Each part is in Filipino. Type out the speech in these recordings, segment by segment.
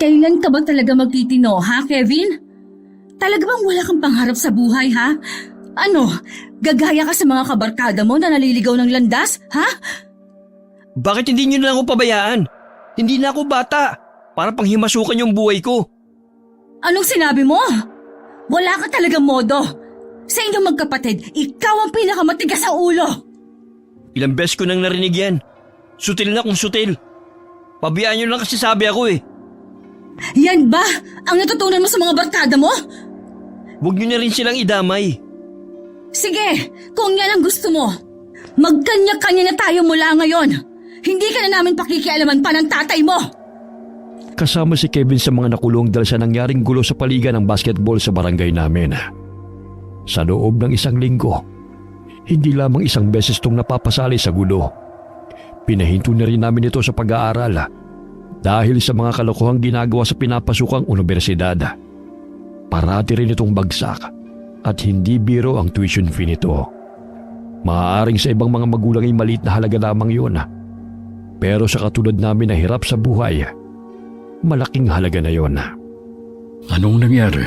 Kailan ka ba talaga magtitino, ha, Kevin? Talaga bang wala kang pangarap sa buhay, ha? Ano, gagaya ka sa mga kabarkada mo na naliligaw ng landas, ha? Bakit hindi niyo na lang ako pabayaan? Hindi na ako bata. Para panghimasukan yung buhay ko. Anong sinabi mo? Wala ka talagang modo. Sa inyong magkapatid, ikaw ang pinakamatigas sa ulo. Ilang beses ko nang narinig yan. Sutil na kung sutil. Pabayaan niyo lang kasi sabi ako eh. Yan ba ang natutunan mo sa mga barkada mo? Huwag niyo na rin silang idamay. Sige, kung yan ang gusto mo, magkanya-kanya na tayo mula ngayon. Hindi ka na namin pakikialaman pa ng tatay mo. Kasama si Kevin sa mga nakulong dahil sa nangyaring gulo sa paligan ng basketball sa barangay namin. Sa loob ng isang linggo, hindi lamang isang beses itong napapasali sa gulo. Pinahinto na rin namin ito sa pag-aaral dahil sa mga kalokohang ginagawa sa pinapasukang universidad. Parati rin itong bagsak at hindi biro ang tuition fee nito. Maaaring sa ibang mga magulang ay maliit na halaga lamang yun. Pero sa katulad namin na hirap sa buhay, malaking halaga na yon. Anong nangyari?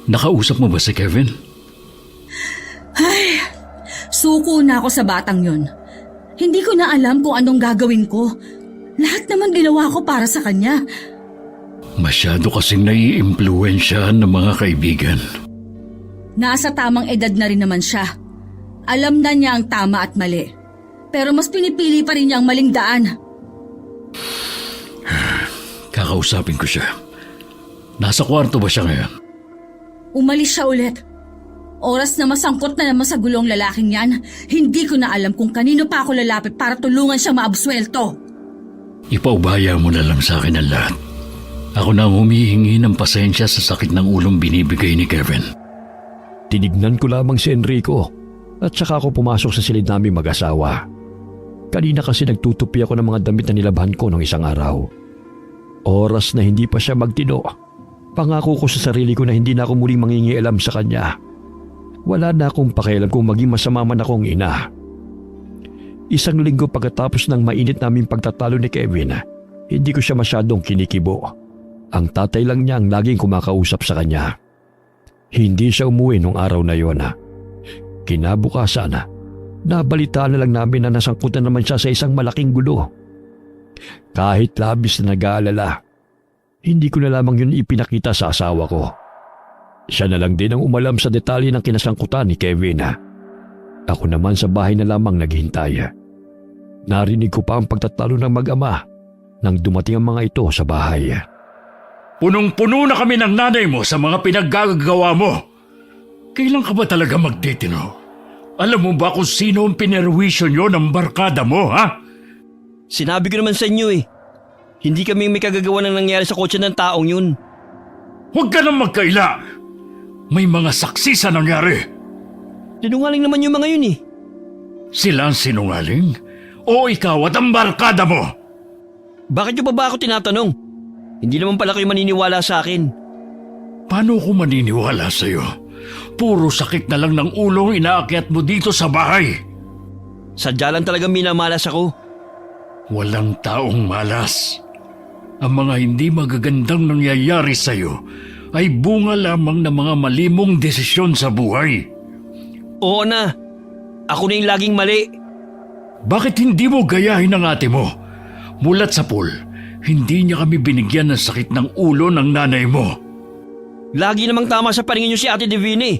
Nakausap mo ba si Kevin? Ay, suko na ako sa batang yon. Hindi ko na alam kung anong gagawin ko. Lahat naman ginawa ko para sa kanya. Masyado kasing nai-impluwensyahan ng mga kaibigan. Nasa tamang edad na rin naman siya. Alam na niya ang tama at mali. Pero mas pinipili pa rin niya ang maling daan. Kakausapin ko siya. Nasa kwarto ba siya ngayon? Umalis siya ulit. Oras na masangkot na naman sa gulong lalaking yan, hindi ko na alam kung kanino pa ako lalapit para tulungan siyang maabsuelto. Ipaubaya mo na lang sa akin ang lahat. Ako na ang humihingi ng pasensya sa sakit ng ulong binibigay ni Kevin. Tinignan ko lamang si Enrico at saka ako pumasok sa silid namin mag-asawa. Kanina kasi nagtutupi ako ng mga damit na nilabhan ko nung isang araw. Oras na hindi pa siya magtino, pangako ko sa sarili ko na hindi na ako muling mangingialam sa kanya. Wala na akong pakialam kung maging masama man akong ina. Isang linggo pagkatapos ng mainit naming pagtatalo ni Kevin, hindi ko siya masyadong kinikibo. Ang tatay lang niya ang laging kumakausap sa kanya. Hindi siya umuwi nung araw na yon. Kinabukasan, nabalitaan na lang namin na nasangkutan naman siya sa isang malaking gulo. Kahit labis na nag-aalala, hindi ko na lamang yun ipinakita sa asawa ko. Siya na lang din ang umalam sa detalye ng kinasangkutan ni Kevin. Ako naman sa bahay na lamang naghihintay. Narinig ko pa ang pagtatalo ng mag-ama nang dumating ang mga ito sa bahay. Punong-puno na kami ng nanay mo sa mga pinaggagawa mo. Kailan ka ba talaga magtitino? Alam mo ba kung sino ang pinerwisyo nyo ng barkada mo, ha? Sinabi ko naman sa inyo eh. Hindi kami may kagagawa ng nangyari sa kotse ng taong yun. Huwag ka nang magkaila. May mga saksi sa nangyari. Sinungaling naman yung mga yun eh. Sila ang sinungaling? O ikaw at ang barkada mo? Bakit nyo pa ba ako tinatanong? Hindi naman pala kayo maniniwala sa akin. Paano ko maniniwala sa'yo? Puro sakit na lang ng ulo ang inaakyat mo dito sa bahay. Sadya lang talagang minamalas ako. Walang taong malas. Ang mga hindi magagandang nangyayari sa'yo ay bunga lamang ng mga malimong desisyon sa buhay. Oo na. Ako na yung laging mali. Bakit hindi mo gayahin ang ate mo? Mulat sa pool, hindi niya kami binigyan ng sakit ng ulo ng nanay mo. Lagi namang tama sa paningin niyo si Ate Divine.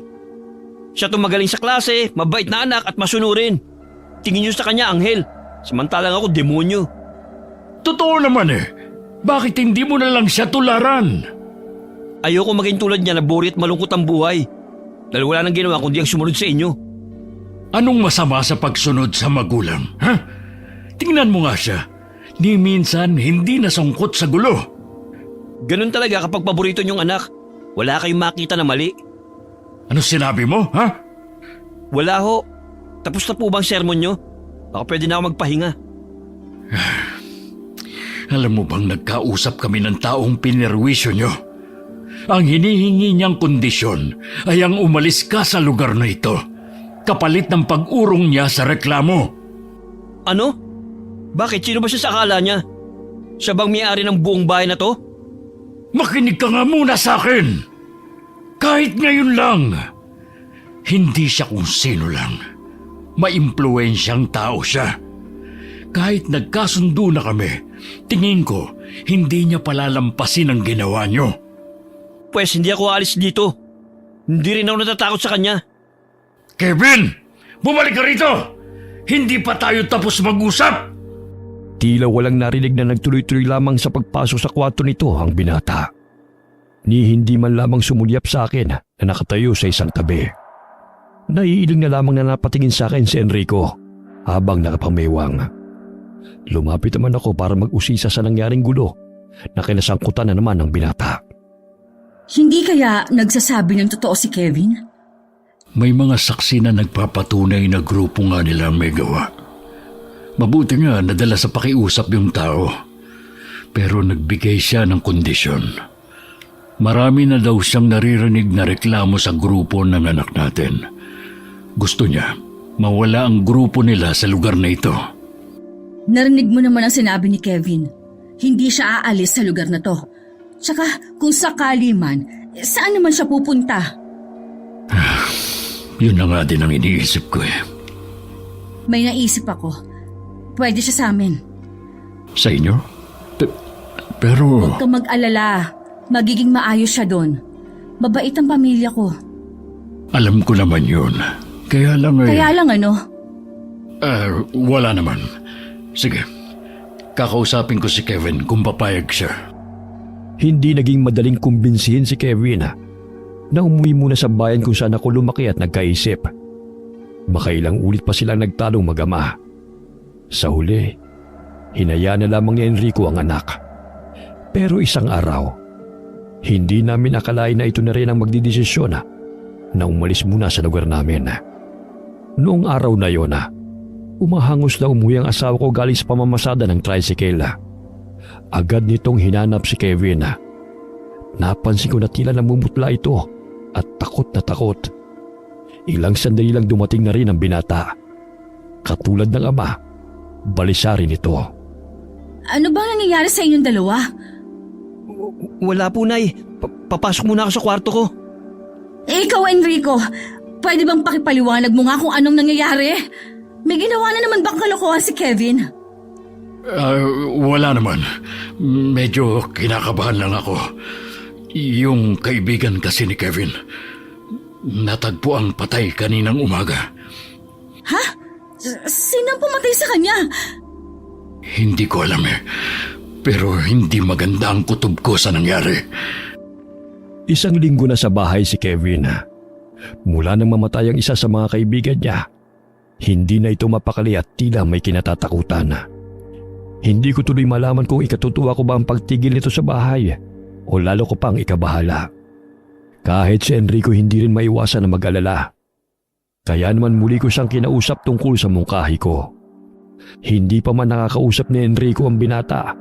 Siya tumagaling sa klase, mabait na anak at masunurin. Tingin niyo sa kanya anghel, samantalang ako demonyo. Totoo naman eh. Bakit hindi mo na lang siya tularan? Ayoko maging tulad niya na buri at malungkot ang buhay. Dahil wala nang ginawa kundi ang sumunod sa inyo. Anong masama sa pagsunod sa magulang, ha? Tingnan mo nga siya. Ni minsan hindi nasungkot sa gulo. Ganun talaga kapag paborito niyong anak. Wala kayong makita na mali. Ano sinabi mo, ha? Wala ho. Tapos na po bang sermon niyo? Baka pwede na ako magpahinga. Alam mo bang nagkausap kami ng taong pinerwisyo nyo? Ang hinihingi niyang kondisyon ay ang umalis ka sa lugar na ito, kapalit ng pag-urong niya sa reklamo. Ano? Bakit? Sino ba siya sa akala niya? Siya bang may-ari ng buong bahay na to? Makinig ka nga muna sa akin! Kahit ngayon lang, hindi siya kung sino lang. Maimpluwensyang tao siya. Kahit nagkasundo na kami, tingin ko, hindi niya palalampasin ang ginawa niyo. Pwes hindi ako alis dito. Hindi rin ako natatakot sa kanya. Kevin! Bumalik ka rito! Hindi pa tayo tapos mag-usap! Tila walang narinig na nagtuloy-tuloy lamang sa pagpasok sa kwarto nito ang binata. Ni hindi man lamang sumulyap sa akin na nakatayo sa isang tabi. Naiiling na lamang na napatingin sa akin si Enrico habang nakapamewang. Lumapit naman ako para mag-usisa sa nangyaring gulo na kinasangkutan na naman ng binata. Hindi kaya nagsasabi ng totoo si Kevin? May mga saksi na nagpapatunay na grupo nga nila ang may gawa. Mabuti nga nadala sa pakiusap yung tao. Pero nagbigay siya ng kondisyon. Marami na daw siyang naririnig na reklamo sa grupo ng anak natin. Gusto niya mawala ang grupo nila sa lugar na ito. Narinig mo naman ang sinabi ni Kevin. Hindi siya aalis sa lugar na to. Tsaka kung sakali man, saan naman siya pupunta? Yun na nga din ang iniisip ko eh. May naisip ako. Pwede siya sa amin. Sa inyo? Pero... Huwag kang mag-alala. Magiging maayos siya doon. Mabait ang pamilya ko. Alam ko naman yun. Kaya lang eh... Kaya lang ano? Wala naman. Sige. Kakausapin ko si Kevin kung papayag siya. Hindi naging madaling kumbinsihin si Kevin na umuwi muna sa bayan kung saan ako lumaki at nagkaisip. Makailang ulit pa silang nagtalong mag-ama. Sa huli, hinayaan na lamang ni Enrico ang anak. Pero isang araw, hindi namin akalain na ito na rin ang magdidesisyon na umalis muna sa lugar namin. Noong araw na yon, umahangos na umuwi ang asawa ko galing sa pamamasada ng tricycle. Agad nitong hinanap si Kevin. Napansin ko na tila namumutla ito at takot na takot. Ilang sandali lang dumating na rin ang binata. Katulad ng ama, balisa rin ito. Ano bang nangyayari sa inyong dalawa? Wala po, Nay. Papasok muna ako sa kwarto ko. Ikaw, Enrico, pwede bang pakipaliwanag mo nga kung anong nangyayari? May ginawa na naman bang kalokohan si Kevin? Wala naman. Medyo kinakabahan lang ako. Yung kaibigan kasi ni Kevin, natagpo ang patay kaninang umaga. Ha? Sino ang pumatay sa kanya? Hindi ko alam eh. Pero hindi maganda ang kutob ko sa nangyari. Isang linggo na sa bahay si Kevin. Mula nang mamatay ang isa sa mga kaibigan niya, hindi na ito mapakali at tila may kinatatakutan. Hindi ko tuloy malaman kung ikatutuwa ko ba ang pagtigil nito sa bahay o lalo ko pang ikabahala. Kahit si Enrico hindi rin maiwasan na mag-alala. Kaya naman muli ko siyang kinausap tungkol sa mungkahi ko. Hindi pa man nakakausap ni Enrico ang binata.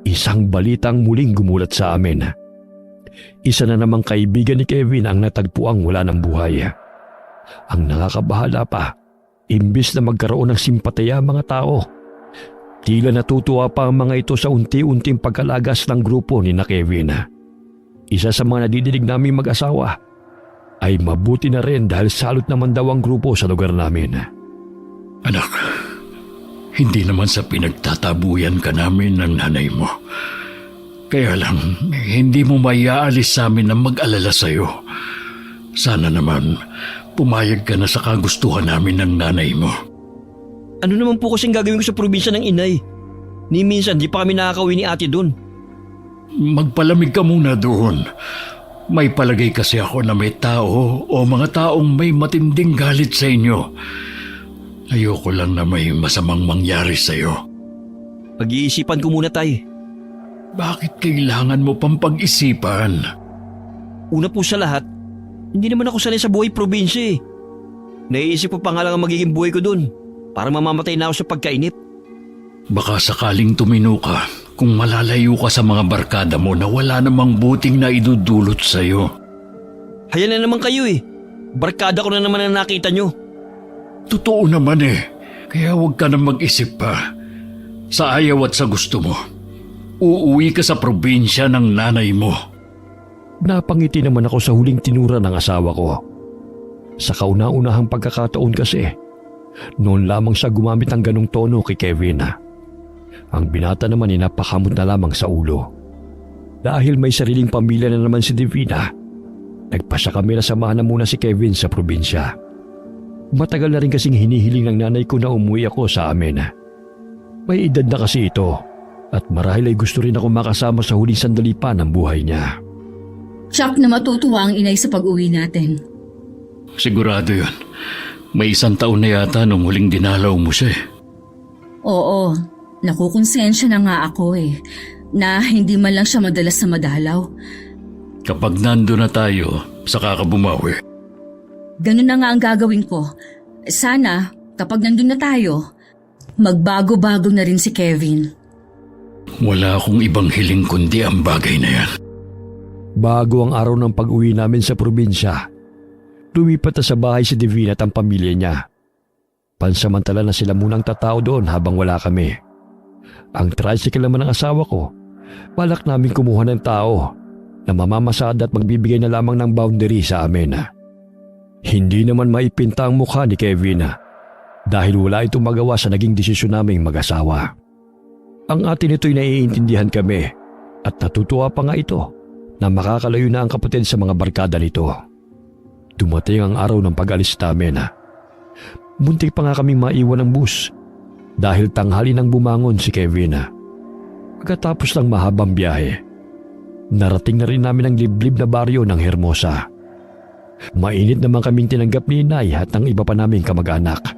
Isang balitang muling gumulat sa amin. Isa na namang kaibigan ni Kevin ang natagpuang wala ng buhay. Ang nakakabahala pa, imbis na magkaroon ng simpatya ang mga tao, tila natutuwa pa ang mga ito sa unti-unting pagkalagas ng grupo ni na Kevin. Isa sa mga nadidinig naming mag-asawa ay mabuti na rin dahil salot naman daw ang grupo sa lugar namin. Anak, hindi naman sa pinagtatabuyan ka namin ng nanay mo. Kaya lang, hindi mo maiaalis sa amin na mag-alala sa'yo. Sana naman, pumayag ka na sa kagustuhan namin ng nanay mo. Ano naman po kasing gagawin ko sa probinsya ng inay? Ni minsan di pa kami nakakauwi ni ate doon. Magpalamig ka muna doon. May palagay kasi ako na may tao o mga taong may matinding galit sa inyo. Ayoko lang na may masamang mangyari sa'yo. Pag-iisipan ko muna, Tay. Bakit kailangan mo pang pag-isipan? Una po sa lahat, hindi naman ako sanay sa buhay probinsya eh. Naiisip ko pa nga lang ang magiging buhay ko doon para mamamatay na ako sa pagkainip. Baka sakaling tumino ka kung malalayo ka sa mga barkada mo na wala namang buting na idudulot sa'yo. Haya na naman kayo eh. Barkada ko na naman ang nakita nyo. Totoo naman eh. Kaya huwag ka na mag-isip pa. Sa ayaw at sa gusto mo. uuwi ka sa probinsya ng nanay mo. Napangiti naman ako sa huling tinura ng asawa ko. Sa kauna-unahang pagkakataon kasi, noon lamang siya gumamit ng ganong tono kay Kevin. Ang binata naman ay napakamot na lamang sa ulo. Dahil may sariling pamilya na naman si Divina, nagpasya kami na samahan na muna si Kevin sa probinsya. Matagal na rin kasing hinihiling ng nanay ko na umuwi ako sa amin. May edad na kasi ito at marahil ay gusto rin ako makasama sa huling sandali pa ng buhay niya. Tsak na matutuwa ang inay sa pag-uwi natin. Sigurado yun. May 1 taon na yata nung huling dinalaw mo siya. Oo, nakukonsensya na nga ako na hindi man lang siya madalas na madalaw. Kapag nando na tayo, saka ka bumawi. Ganun na nga ang gagawin ko. Sana, kapag nandun na tayo, magbago-bago na rin si Kevin. Wala akong ibang hiling kundi ang bagay na yan. Bago ang araw ng pag-uwi namin sa probinsya, lumipat na sa bahay si Divina at ang pamilya niya. Pansamantala na sila munang tatao doon habang wala kami. Ang tricycle naman ng asawa ko, balak namin kumuha ng tao na mamamasada at magbibigay na lamang ng boundary sa amin. Hindi naman maipinta ang mukha ni Kevin dahil wala itong magawa sa naging desisyon naming mag-asawa. Ang atin ito'y naiintindihan kami at natutuwa pa nga ito na makakalayo na ang kapatid sa mga barkada nito. Dumating ang araw ng pag-alis namin. Muntik pa nga kaming maiwan ng bus dahil tanghali nang bumangon si Kevin. Pagkatapos ng mahabang biyahe, narating na rin namin ang liblib na baryo ng Hermosa. Mainit naman kaming tinanggap ni Inay at ng iba pa naming kamag-anak.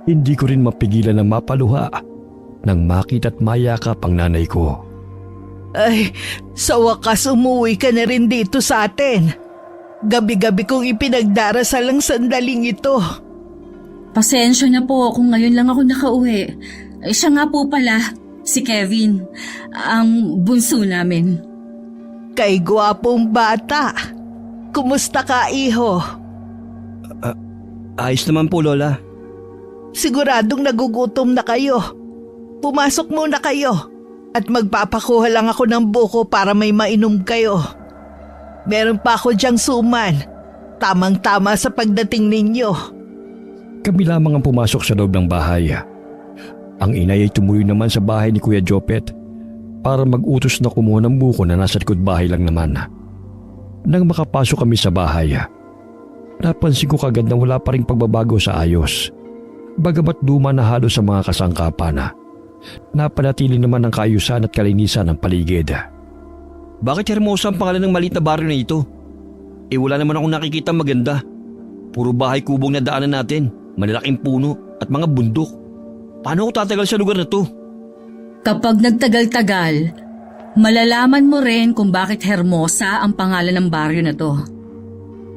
Hindi ko rin mapigilan ng mapaluha nang makita at mayakap ang nanay ko. Ay, sa wakas umuwi ka na rin dito sa atin. Gabi-gabi kong ipinagdarasal ang sandaling ito. Pasensya na po kung ngayon lang ako nakauwi. Siya nga po pala, si Kevin, ang bunso namin. Kay gwapong bata. Kumusta ka, iho? Ayos naman po, Lola. Siguradong nagugutom na kayo. Pumasok muna kayo at magpapakuha lang ako ng buko para may mainom kayo. Meron pa ako diyang suman. Tamang-tama sa pagdating ninyo. Kami lamang ang pumasok sa loob ng bahay. Ang inay ay tumuloy naman sa bahay ni Kuya Jopet para mag-utos na kumuha ng buko na nasa likod bahay lang naman. Nang makapasok kami sa bahay, napansin ko kagad na wala pa ring pagbabago sa ayos. Bagamat luma na halos sa mga kasangkapan, napanatili naman ang kaayusan at kalinisan ng paligid. Bakit Hermosa ang pangalan ng maliit na baryo na ito? Wala naman akong nakikita maganda. Puro bahay kubong na daanan natin, malalaking puno at mga bundok. Paano ako tatagal sa lugar na to? Kapag nagtagal-tagal, malalaman mo rin kung bakit Hermosa ang pangalan ng baryo na to.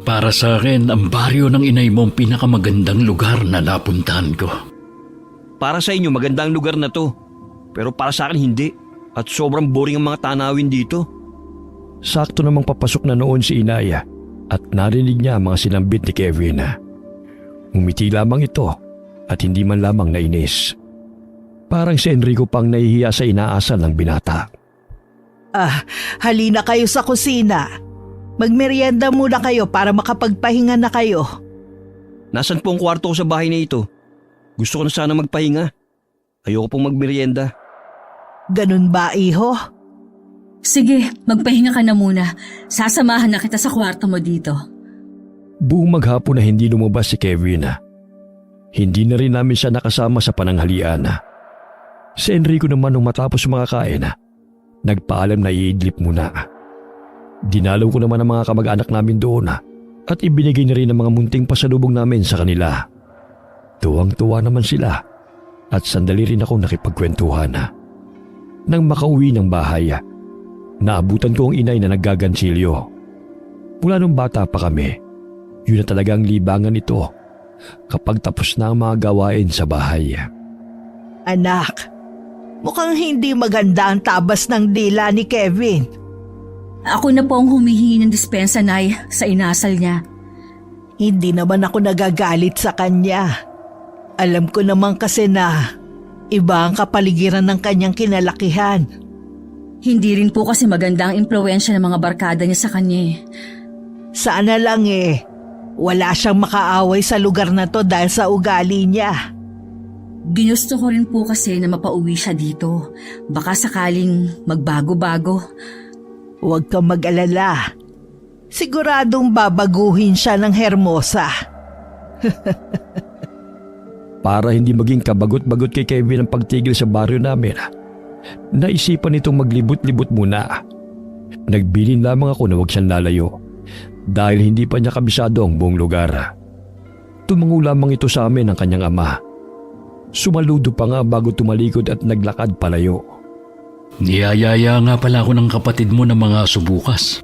Para sa akin, ang baryo ng inay mo ang pinakamagandang lugar na napuntahan ko. Para sa inyo maganda ang lugar na to. Pero para sa akin hindi. At sobrang boring ang mga tanawin dito. Sakto namang papasok na noon si Inay at narinig niya ang mga sinambit ni Kevin. Umiti lamang ito at hindi man lamang nainis. Parang si Enrico pang nahihiya sa inaasal ng binata. Halina kayo sa kusina. Magmerienda muna kayo para makapagpahinga na kayo. Nasaan po ang kwarto ko sa bahay na ito? Gusto ko na sana magpahinga. Ayoko pong magmerienda. Ganun ba, iho? Sige, magpahinga ka na muna. Sasamahan na kita sa kwarto mo dito. Buong maghapon na hindi lumabas si Kevin. Hindi na rin namin siya nakasama sa pananghalian. Si Enrico naman nung matapos makakain, nagpaalam na iidlip muna. Dinalaw ko naman ang mga kamag-anak namin doon at ibinigay na rin ang mga munting pasalubong namin sa kanila. Tuwang-tuwa naman sila at sandali rin ako nakipagkwentuhan. Nang makauwi ng bahay, naabutan ko ang inay na naggagansilyo. Mula nung bata pa kami, yun na talagang libangan ito kapag tapos na ang mga gawain sa bahay. Anak, mukhang hindi maganda ang tabas ng dila ni Kevin. Ako na po ang humihingi ng dispensa, Nay, sa inasal niya. Hindi naman ako nagagalit sa kanya. Alam ko naman kasi na iba ang kapaligiran ng kanyang kinalakihan. Hindi rin po kasi maganda ang impluwensya ng mga barkada niya sa kanya eh. Sana lang wala siyang makaaway sa lugar na to dahil sa ugali niya. Ginusto ko rin po kasi na mapauwi siya dito. Baka sakaling magbago-bago. Huwag kang mag-alala. Siguradong babaguhin siya ng Hermosa. Para hindi maging kabagot-bagot kay Kevin ang pagtigil sa baryo namin, naisipan nitong maglibot-libot muna. Nagbilin lamang ako na huwag siyang lalayo dahil hindi pa niya kabisado ang buong lugar. Tumango lamang ito sa amin ng kanyang ama. Sumaludo pa nga bago tumalikod at naglakad palayo. Niyayaya nga pala ako ng kapatid mo ng mga aso bukas.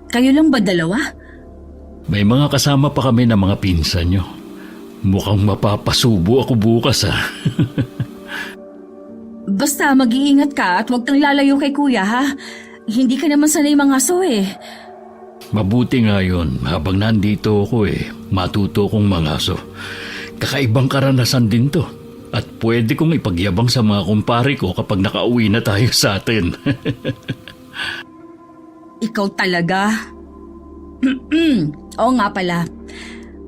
Kayo lang ba dalawa? May mga kasama pa kami ng mga pinsan nyo. Mukhang mapapasubo ako bukas Basta mag-iingat ka at huwag kang lalayo kay kuya ha. Hindi ka naman sanay mga aso eh. Mabuti nga yun, habang nandito ako matuto kong mangaso. Kakaibang karanasan din to. At pwede kong ipagyabang sa mga kumpare ko kapag nakauwi na tayo sa atin. Ikaw talaga. Oo nga pala.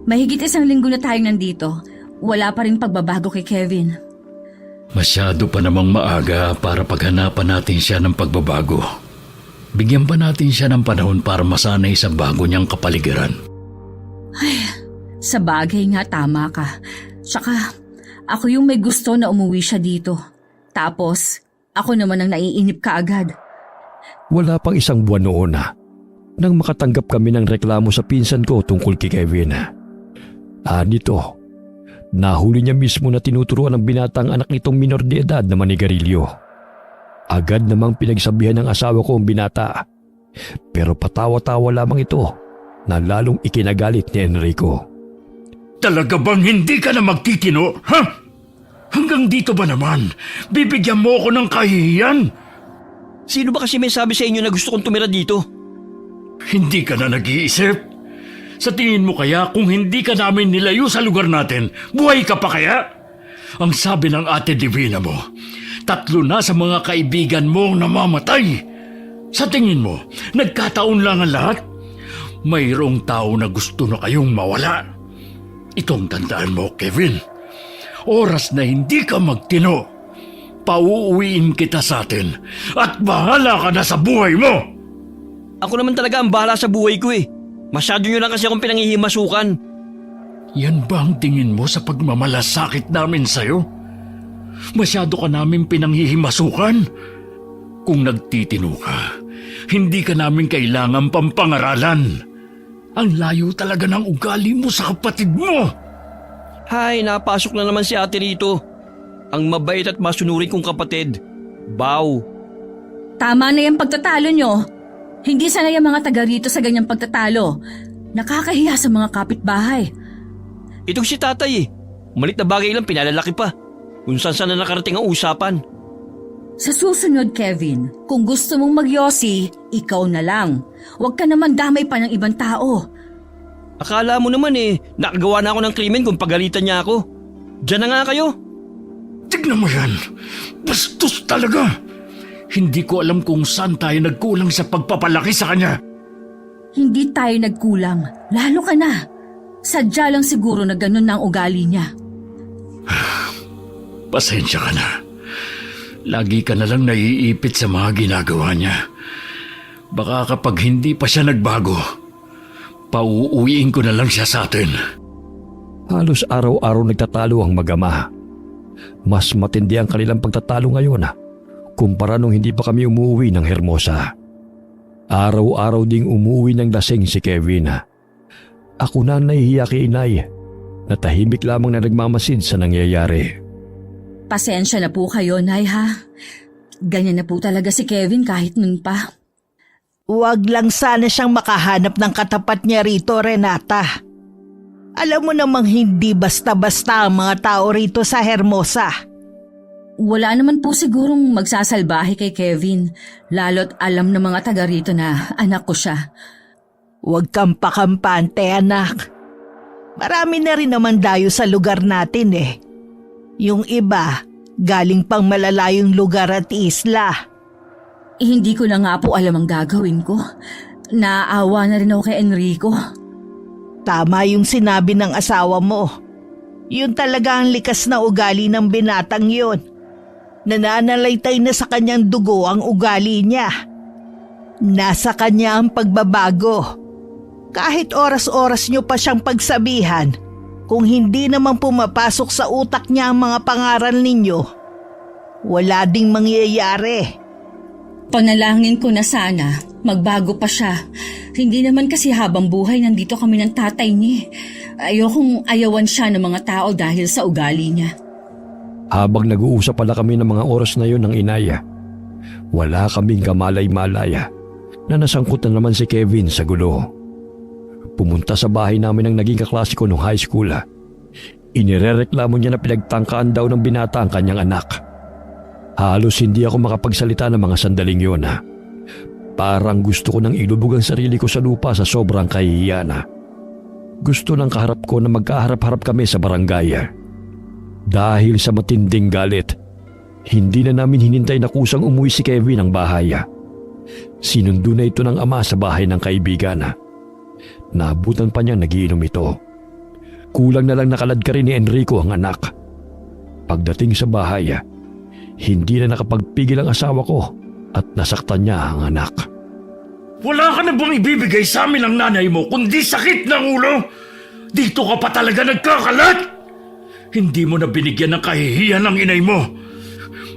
Mahigit 1 linggo na tayong nandito. Wala pa rin pagbabago kay Kevin. Masyado pa namang maaga para paghanapan natin siya ng pagbabago. Bigyan pa natin siya ng panahon para masanay sa bago niyang kapaligiran. Sa bagay nga tama ka. Tsaka ako yung may gusto na umuwi siya dito. Tapos ako naman ang naiinip ka agad. Wala pang 1 buwan noon nang makatanggap kami ng reklamo sa pinsan ko tungkol kay Kevin. Nito, nahuli niya mismo na tinuturuan ng binatang anak nitong minor de edad na manigarilyo. Agad namang pinagsabihan ng asawa ko ang binata. Pero patawa-tawa lamang ito na lalong ikinagalit ni Enrico. Talaga bang hindi ka na magtitino, ha? Hanggang dito ba naman? Bibigyan mo ako ng kahihiyan? Sino ba kasi may sabi sa inyo na gusto kong tumira dito? Hindi ka na nag-iisip? Sa tingin mo kaya kung hindi ka namin nilayo sa lugar natin, buhay ka pa kaya? Ang sabi ng Ate Divina mo, 3 na sa mga kaibigan mo namamatay. Sa tingin mo, nagkataon lang ang lahat? Mayroong tao na gusto na kayong mawala. Itong tandaan mo, Kevin. Oras na hindi ka magtino, pauuwiin kita sa atin at bahala ka na sa buhay mo. Ako naman talaga ang bahala sa buhay ko eh. Masyado nyo lang kasi akong pinanghihimasukan. Yan ba ang tingin mo sa pagmamalasakit namin sa'yo? Masyado ka namin pinanghihimasukan? Kung nagtitino ka, hindi ka namin kailangan pampangaralan. Ang layo talaga ng ugali mo sa kapatid mo. Hay, napasok na naman si ate rito. Ang mabait at masunurin kong kapatid. Bow. Tama na yung pagtatalo nyo. Hindi sanay ang mga taga rito sa ganyang pagtatalo. Nakakahiya sa mga kapitbahay. Itong si tatay malit na bagay lang pinalalaki pa. Kung saan na nakarating ang usapan. Sa susunod, Kevin, kung gusto mong magyosi, ikaw na lang. Huwag ka naman damay pa ng ibang tao. Akala mo naman nakagawa na ako ng krimen kung pagalitan niya ako. Diyan na nga kayo. Tignan mo yan. Bastos talaga. Hindi ko alam kung saan tayo nagkulang sa pagpapalaki sa kanya. Hindi tayo nagkulang. Lalo ka na. Sadya lang siguro na ganun na ang ugali niya. Pasensya ka na. Lagi ka na lang naiipit sa mga ginagawa niya. Baka kapag hindi pa siya nagbago, pauuwiin ko na lang siya sa atin. Halos araw-araw nagtatalo ang mag-ama. Mas matindi ang kanilang pagtatalo ngayon kumpara nung hindi pa kami umuwi ng Hermosa. Araw-araw ding umuwi ng lasing si Kevin. Ako na nahihiya kay inay na tahimik lamang na nagmamasid sa nangyayari. Pasensya na po kayo, Nay, ha? Ganyan na po talaga si Kevin kahit nun pa. Huwag lang sana siyang makahanap ng katapat niya rito, Renata. Alam mo namang hindi basta-basta ang mga tao rito sa Hermosa. Wala naman po sigurong magsasalbahe kay Kevin, lalo't alam ng mga taga rito na anak ko siya. Huwag kang pakampante, anak. Marami na rin naman dayo sa lugar natin eh. Yung iba, galing pang malalayong lugar at isla. Hindi ko na nga po alam ang gagawin ko. Naaawa na rin ako kay Enrico. Tama yung sinabi ng asawa mo. Yun talaga ang likas na ugali ng binatang yun. Nananalaytay na sa kanyang dugo ang ugali niya. Nasa kanya ang pagbabago. Kahit oras-oras niyo pa siyang pagsabihan, kung hindi naman pumapasok sa utak niya ang mga pangaral ninyo, wala ding mangyayari. Panalangin ko na sana magbago pa siya. Hindi naman kasi habang buhay nandito kami ng tatay niya. Ayokong ayawan siya ng mga tao dahil sa ugali niya. Habang nag-uusap pala kami ng mga oras na yon ng inaya, wala kaming kamalay-malaya na nasangkot na naman si Kevin sa gulo. Pumunta sa bahay namin ang naging kaklase ko nung high school. Inirereklamo niya na pinagtangkaan daw ng binata ang kanyang anak. Halos hindi ako makapagsalita ng mga sandaling yon. Parang gusto ko nang ilubog ang sarili ko sa lupa sa sobrang kahihiyan. Gusto ng kaharap ko na magkaharap-harap kami sa barangay. Dahil sa matinding galit, hindi na namin hinintay na kusang umuwi si Kevin ng bahay. Sinundo na ito ng ama sa bahay ng kaibigan. Naabutan pa niyang nagiinom ito. Kulang na lang nakalad ka rin ni Enrico ang anak. Pagdating sa bahay, hindi na nakapagpigil ang asawa ko at nasaktan niya ang anak. Wala ka na bang ibibigay sa amin ng nanay mo kundi sakit ng ulo? Dito ka pa talaga nagkakalat? Hindi mo na binigyan ng kahihiyan ng inay mo.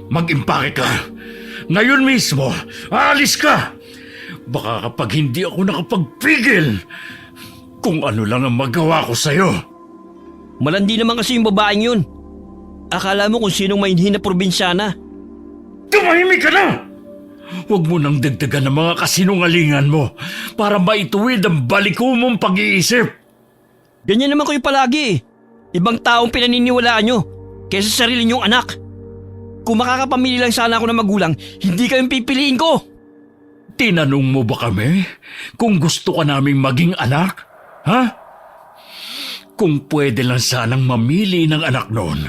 Mag-impake ka. Ngayon mismo, aalis ka. Baka kapag hindi ako nakapagpigil, kung ano lang ang magawa ko sa'yo. Malandi naman kasi yung babaeng yun. Akala mo kung sinong mainhin na probinsyana. Tumahimik ka na! Huwag mo nang dagdagan ng mga kasinungalingan mo para maituwid ang baliko mong pag-iisip. Ganyan naman kayo palagi eh. Ibang taong pinaniniwalaan nyo kaysa sa sarili nyong anak. Kung makakapamili lang sana ako ng magulang, hindi kayong pipiliin ko. Tinanong mo ba kami kung gusto ka naming maging anak? Ha? Kung pwede lang sanang mamili ng anak noon,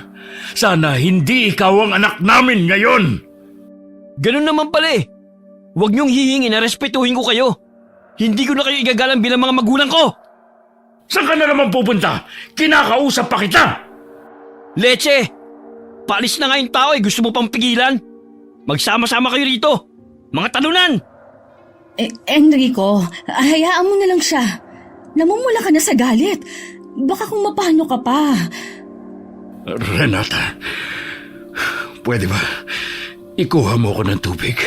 sana hindi ikaw ang anak namin ngayon. Ganun naman pala eh. Huwag niyong hihingin na respetuhin ko kayo. Hindi ko na kayo igagalang bilang mga magulang ko. Saan ka na naman pupunta? Kinakausap pa kita! Leche! Paalis na nga yung tao eh. Gusto mo pang pigilan? Magsama-sama kayo rito. Mga talunan! Enrico, hayaan mo na lang siya. Namumula ka na sa galit. Baka kung mapano ka pa. Renata, pwede ba ikuha mo ko ng tubig?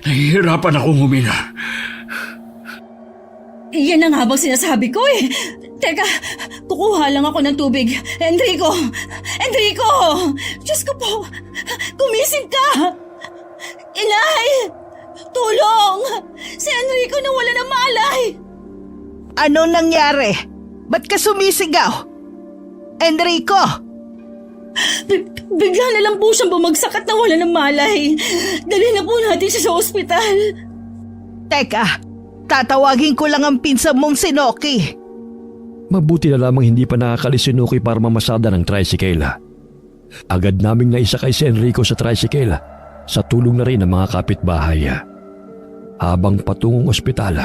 Nahihirapan akong huminga. Yan na nga bang sinasabi ko eh. Teka, kukuha lang ako ng tubig. Enrico! Enrico! Diyos ko po! Gumising ka! Inay! Tulong! Si Enrico nawala ng malay! Ano nangyari? Ba't ka sumisigaw? Enrico! Bigla na lang po siyang bumagsak at nawala ng malay. Dali na po natin siya sa ospital. Teka, tatawagin ko lang ang pinsan mong si Noki. Mabuti na lamang hindi pa nakakalis si Nuki para mamasada ng tricycle. Agad naming naisakay si Enrico sa tricycle sa tulong na rin ng mga kapitbahay. Habang patungong ospital,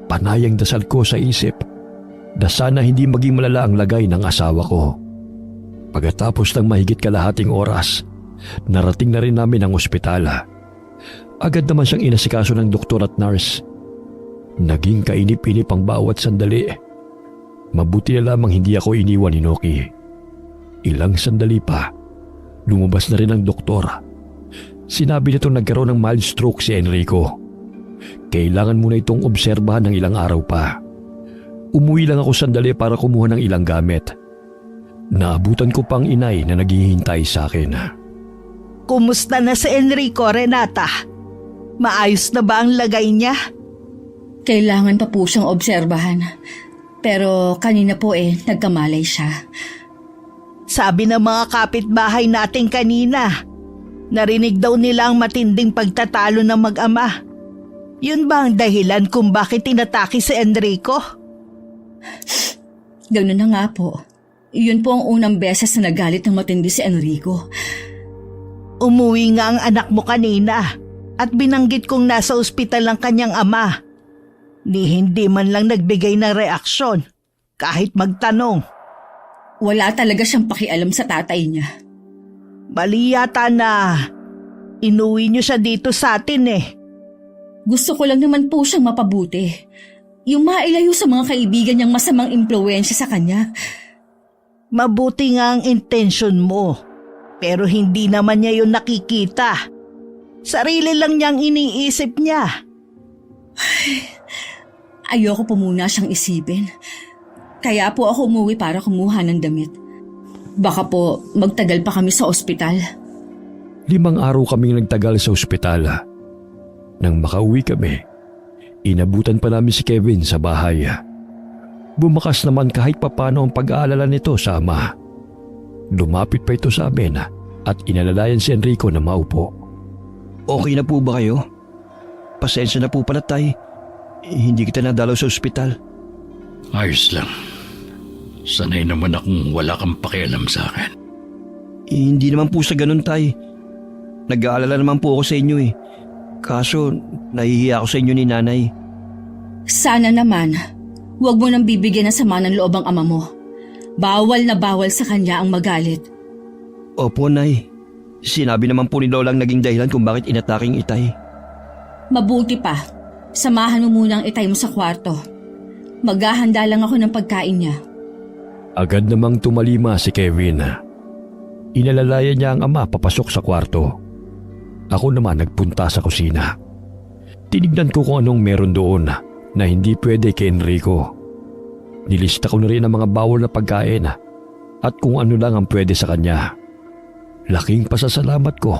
panayang dasal ko sa isip na sana hindi maging malala ang lagay ng asawa ko. Pagkatapos ng mahigit kalahating oras, narating na rin namin ang ospital. Agad naman siyang inasikaso ng doktor at nurse. Naging kainip-inip ang bawat sandali. Mabuti na lamang hindi ako iniwan ni Noki. Ilang sandali pa, lumabas na rin ang doktor. Sinabi nitong nagkaroon ng mild stroke si Enrico. Kailangan muna itong obserbahan ng ilang araw pa. Umuwi lang ako sandali para kumuha ng ilang gamit. Naabutan ko pang inay na naghihintay sa akin. Kumusta na si Enrico, Renata? Maayos na ba ang lagay niya? Kailangan pa po siyang obserbahan. Pero kanina po nagkamalay siya. Sabi ng mga kapitbahay natin kanina, narinig daw nila ang matinding pagtatalo ng mag-ama. Yun ba ang dahilan kung bakit tinatake si Enrico? Ganoon na nga po. Yun po ang unang beses na nagalit ng matindi si Enrico. Umuwi nga ang anak mo kanina. at binanggit kong nasa ospital ang kanyang ama. Ni hindi man lang nagbigay ng reaksyon kahit magtanong. Wala talaga siyang pakialam sa tatay niya. Mali yata na inuwi niyo siya dito sa atin eh. Gusto ko lang naman po siyang mapabuti. Yung mailayo sa mga kaibigan niyang masamang impluwensya sa kanya. Mabuti nga ang intention mo, pero hindi naman niya yun nakikita. Sarili lang niyang iniisip niya. Ayoko po muna siyang isipin. Kaya po ako umuwi para kumuha ng damit. Baka po magtagal pa kami sa ospital. 5 araw kaming nagtagal sa ospital. Nang makauwi kami, inabutan pa namin si Kevin sa bahay. Bumakas naman kahit papano ang pag-aalala nito sa ama. Lumapit pa ito sa amin at inalalayan si Enrico na maupo. Okay na po ba kayo? Pasensya na po pala, Tay. Hindi kita nadalaw sa ospital. Ayos lang. Sanay naman akong wala kang pakialam sa akin. Hindi naman po sa ganun, Tay. Nag-aalala naman po ako sa inyo eh. Kaso, nahihiya ako sa inyo ni Nanay. Sana naman, huwag mo nang bibigyan ng sama ng loob ang ama mo. Bawal na bawal sa kanya ang magalit. Opo, Nay. Sinabi naman po ni Lolang naging dahilan kung bakit inataking Itay. Mabuti pa, samahan mo muna ang itay mo sa kwarto. Maghahanda lang ako ng pagkain niya. Agad namang tumalima si Kevin. Inalalayan niya ang ama papasok sa kwarto. Ako naman nagpunta sa kusina. Tinignan ko kung anong meron doon na hindi pwede kay Enrico. Nilista ko na rin ang mga bawal na pagkain at kung ano lang ang pwede sa kanya. Laking pasasalamat ko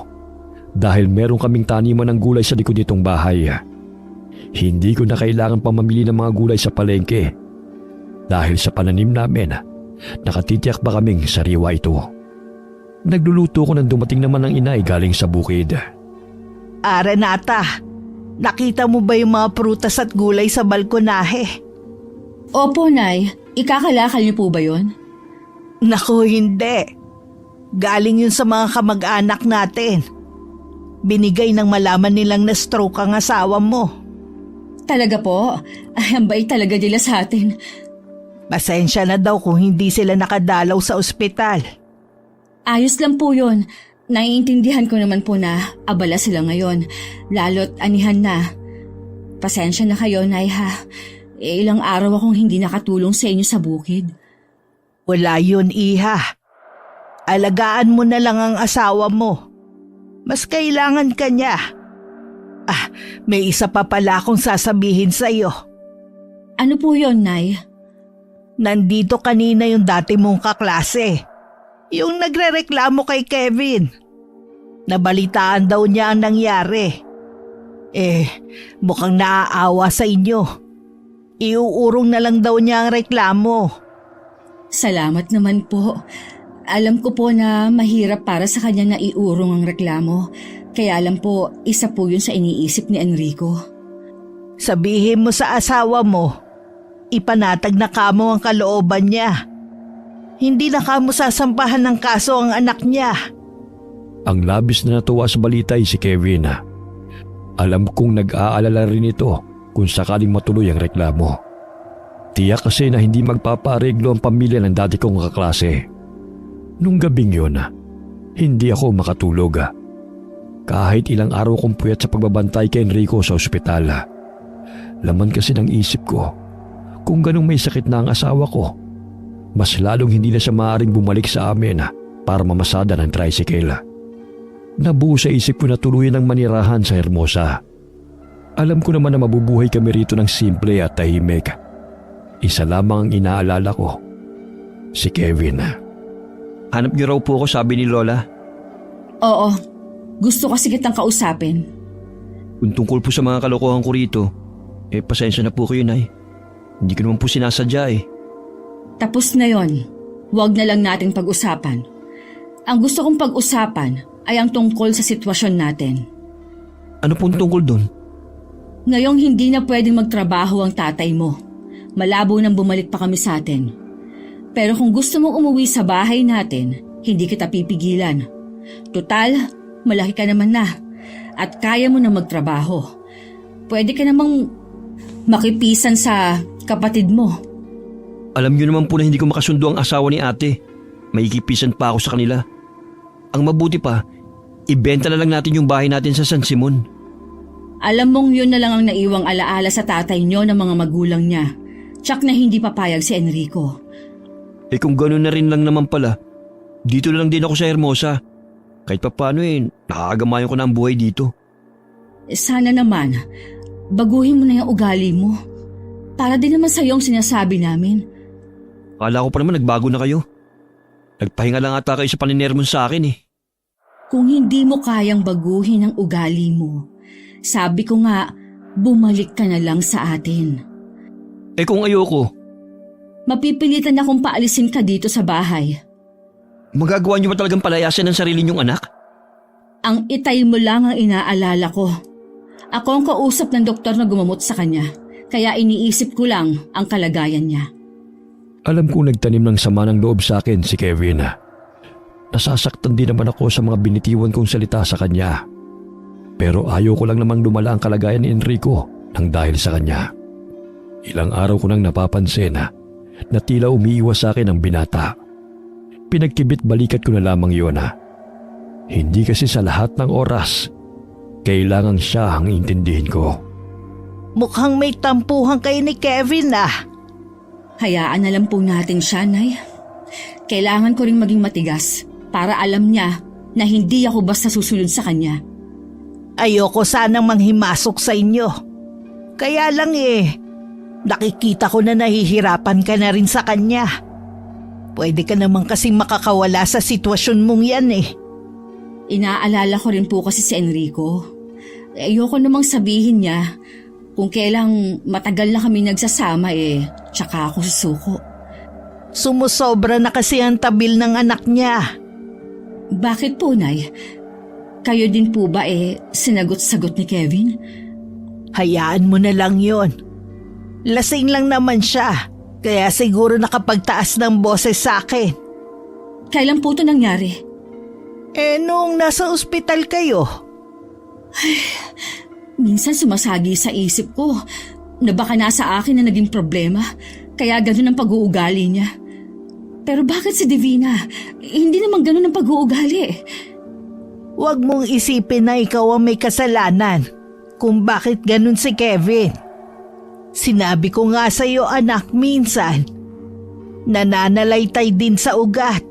dahil meron kaming taniman ng gulay sa likod nitong bahay. Hindi ko na kailangan pa mamili ng mga gulay sa palengke. Dahil sa pananim namin, nakatitiyak ba kaming sariwa ito. Nagluluto ko nang dumating naman ng inay galing sa bukid. Renata, nakita mo ba yung mga prutas at gulay sa balkonahe? Opo, Nay. Ikakalakal niyo po ba yun? Naku, hindi. Galing yun sa mga kamag-anak natin. Binigay nang malaman nilang na-stroke ang asawa mo. Talaga po? Ay, ang bait talaga nila sa atin. Pasensya na daw kung hindi sila nakadalaw sa ospital. Ayos lang po yun. Naiintindihan ko naman po na abala sila ngayon. Lalo't anihan na. Pasensya na kayo, Nay ha. Ilang araw akong hindi nakatulong sa inyo sa bukid. Wala yun, Iha. Alagaan mo na lang ang asawa mo. Mas kailangan ka niya. May isa pa pala akong sasabihin sa'yo. Ano po yon, Nay? Nandito kanina yung dati mong kaklase. Yung nagrereklamo kay Kevin. Nabalitaan daw niya ang nangyari. Mukhang naaawa sa inyo. Iuurong na lang daw niya ang reklamo. Salamat naman po. Alam ko po na mahirap para sa kanya na iurong ang reklamo. Kaya alam po, isa po yun sa iniisip ni Enrico. Sabihin mo sa asawa mo, ipanatag na kamo ang kalooban niya. Hindi na kamo sasampahan ng kaso ang anak niya. Ang labis na natuwa sa balita ay si Kevin. Alam kong nag-aalala rin ito kung sakaling matuloy ang reklamo. Tiyak kasi na hindi magpapareglo ang pamilya ng dati kong kaklase. Nung gabing yun, hindi ako makatulog. Kahit ilang araw kong puyat sa pagbabantay kay Enrico sa ospital. Laman kasi ng isip ko, kung ganong may sakit na ang asawa ko, mas lalong hindi na siya maaaring bumalik sa amin para mamasada ng tricycle. Nabuo sa isip ko na tuluyan ng manirahan sa Hermosa. Alam ko naman na mabubuhay kami rito ng simple at tahimik. Isa lamang ang inaalala ko, si Kevin. Hanap niyo raw po ako, sabi ni Lola. Oo, gusto kasi kitang kausapin. Kung tungkol po sa mga kalokohan ko rito, pasensya na po kayo, Nay. Hindi ko naman po sinasadya eh. Tapos na yon. Huwag na lang natin pag-usapan. Ang gusto kong pag-usapan ay ang tungkol sa sitwasyon natin. Ano pong tungkol doon? Ngayong hindi na pwedeng magtrabaho ang tatay mo. Malabo nang bumalik pa kami sa atin. Pero kung gusto mong umuwi sa bahay natin, hindi kita pipigilan. Total, malaki ka naman na. at kaya mo na magtrabaho, pwede ka namang makipisan sa kapatid mo. Alam niyo naman po na hindi ko makasundo ang asawa ni ate. Maikipisan pa ako sa kanila. Ang mabuti pa, ibenta na lang natin yung bahay natin sa San Simon. Alam mong yun na lang ang naiwang alaala sa tatay niyo ng mga magulang niya. Tsak na hindi papayag si Enrico. Eh kung gano'n na rin lang naman pala, dito na lang din ako sa Hermosa. Kahit papaano nakakagamayan ko na ang buhay dito. Sana naman, baguhin mo na yung ugali mo. Para din naman sa'yo ang sinasabi namin. Akala ko pa naman nagbago na kayo. Nagpahinga lang ata kayo sa paninermon sa akin eh. Kung hindi mo kayang baguhin ang ugali mo, sabi ko nga, bumalik ka na lang sa atin. Eh kung ayoko, Mapipilitan akong paalisin ka dito sa bahay. magagawa niyo ba talagang palayasin ng sarili niyong anak? Ang itay mo lang ang inaalala ko. Ako ang kausap ng doktor na gumamot sa kanya, kaya iniisip ko lang ang kalagayan niya. Alam kong nagtanim ng sama ng loob sa akin si Kevin. Nasasaktan din naman ako sa mga binitiwan kong salita sa kanya. Pero ayaw ko lang namang lumala ang kalagayan ni Enrico nang dahil sa kanya. Ilang araw ko nang napapansin na tila umiiwas sa akin ang binata. Pinagkibit balikat ko na lamang yun. Hindi kasi sa lahat ng oras, kailangan siya ang intindihin ko. Mukhang may tampuhan kayo ni Kevin Hayaan na lang po natin siya, Nay. Kailangan ko ring maging matigas para alam niya na hindi ako basta susunod sa kanya. Ayoko sanang manghimasok sa inyo. Kaya lang nakikita ko na nahihirapan ka na rin sa kanya. Pwede ka naman kasing makakawala sa sitwasyon mong yan Inaalala ko rin po kasi si Enrico. Ayoko namang sabihin niya kung kailang matagal na kami nagsasama tsaka ako susuko. Sumusobra na kasi ang tabil ng anak niya. Bakit po, Nay? Kayo din po ba sinagot-sagot ni Kevin? Hayaan mo na lang yon. Lasing lang naman siya, kaya siguro nakapagtaas ng boses sa akin. Kailan po ito nangyari? Nung nasa ospital kayo. Minsan sumasagi sa isip ko na baka nasa akin na naging problema, kaya ganun ang pag-uugali niya. Pero bakit si Divina? Hindi naman ganun ang pag-uugali. Huwag mong isipin na ikaw ang may kasalanan kung bakit ganun si Kevin. Sinabi ko nga sa iyo, anak, minsan nananalaytay din sa ugat.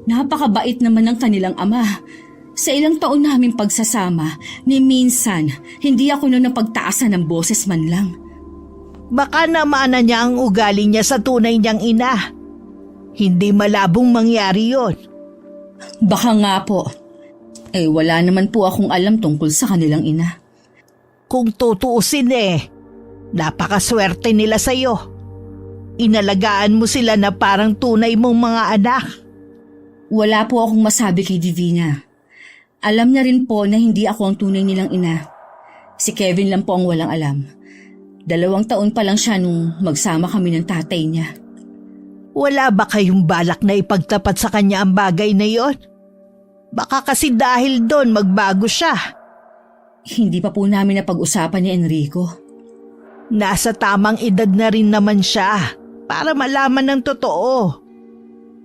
Napakabait naman ng kanilang ama. Sa ilang taon naming pagsasama, ni minsan hindi ako noon napagtaasan ng boses man lang. Baka namana niya ang ugali niya sa tunay niyang ina. Hindi malabong mangyari yon. Baka nga po. Wala naman po akong alam tungkol sa kanilang ina. Kung tutuusin napakaswerte nila sa'yo. Inalagaan mo sila na parang tunay mong mga anak. Wala po akong masabi kay Divina. Alam niya rin po na hindi ako ang tunay nilang ina. Si Kevin lang po ang walang alam. 2 taon pa lang siya nung magsama kami ng tatay niya. Wala ba kayong balak na ipagtapat sa kanya ang bagay na yon? Baka kasi dahil doon magbago siya. Hindi pa po namin napag-usapan ni Enrico. Nasa tamang edad na rin naman siya para malaman ng totoo.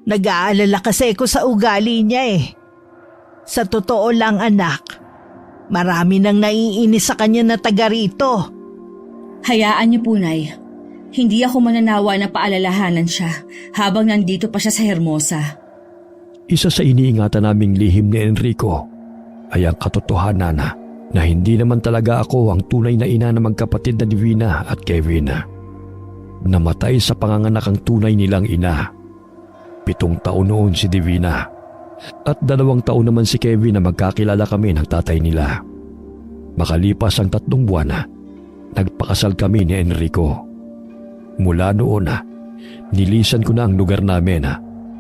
Nag-aalala kasi ko sa ugali niya Sa totoo lang, anak, marami nang naiinis sa kanya na taga rito. Hayaan niyo po, Nay. Hindi ako mananawa na paalalahanan siya habang nandito pa siya sa Hermosa. Isa sa iniingatan naming lihim ni Enrico ay ang katotohanan na hindi naman talaga ako ang tunay na ina ng magkapatid na Divina at Kevin. Namatay sa panganganak ang tunay nilang ina. 7 taon noon si Divina at 2 taon naman si Kevin na magkakilala kami ng tatay nila. Makalipas ang 3 buwan, nagpakasal kami ni Enrico. Mula noon, nilisan ko na ang lugar namin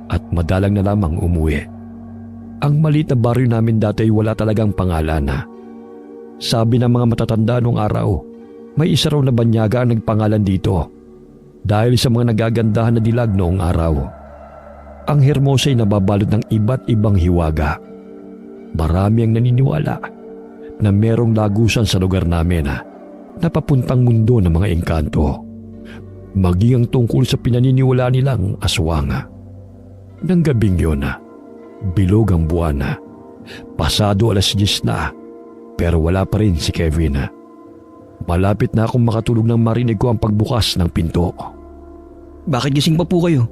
at madalang na lamang umuwi. Ang maliit na baryo namin dati ay wala talagang pangalan. Sabi ng mga matatanda noong araw, may isa raw na banyaga ang nagpangalan dito dahil sa mga nagagandahan na dilag noong araw. Ang Hermosa ay nababalot ng iba't ibang hiwaga. Marami ang naniniwala na merong lagusan sa lugar namin na papuntang mundo ng mga engkanto. Maging ang tungkol sa pinaniniwala nilang aswang. Nang gabing yun, bilog ang buwan. Pasado 10:00 na, pero wala pa rin si Kevin. Malapit na akong makatulog nang marinig ko ang pagbukas ng pinto. Bakit gising pa po kayo?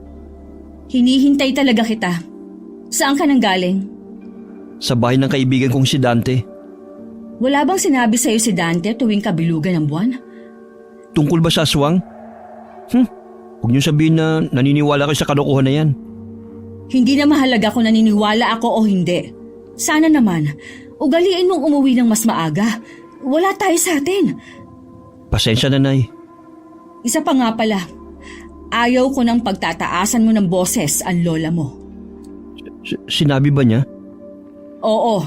Hinihintay talaga kita. Saan ka nang galing? Sa bahay ng kaibigan kong si Dante. Wala bang sinabi sa'yo si Dante tuwing kabilugan ng buwan? Tungkol ba sa aswang? Huwag niyo sabihin na naniniwala kayo sa kalokohan na yan. Hindi na mahalaga kung naniniwala ako o hindi. Sana naman, ugaliin mong umuwi ng mas maaga. Wala tayo sa atin. Pasensya na, Nay. Isa pa nga pala, ayaw ko ng pagtataasan mo ng boses ang lola mo. Sinabi ba niya? Oo,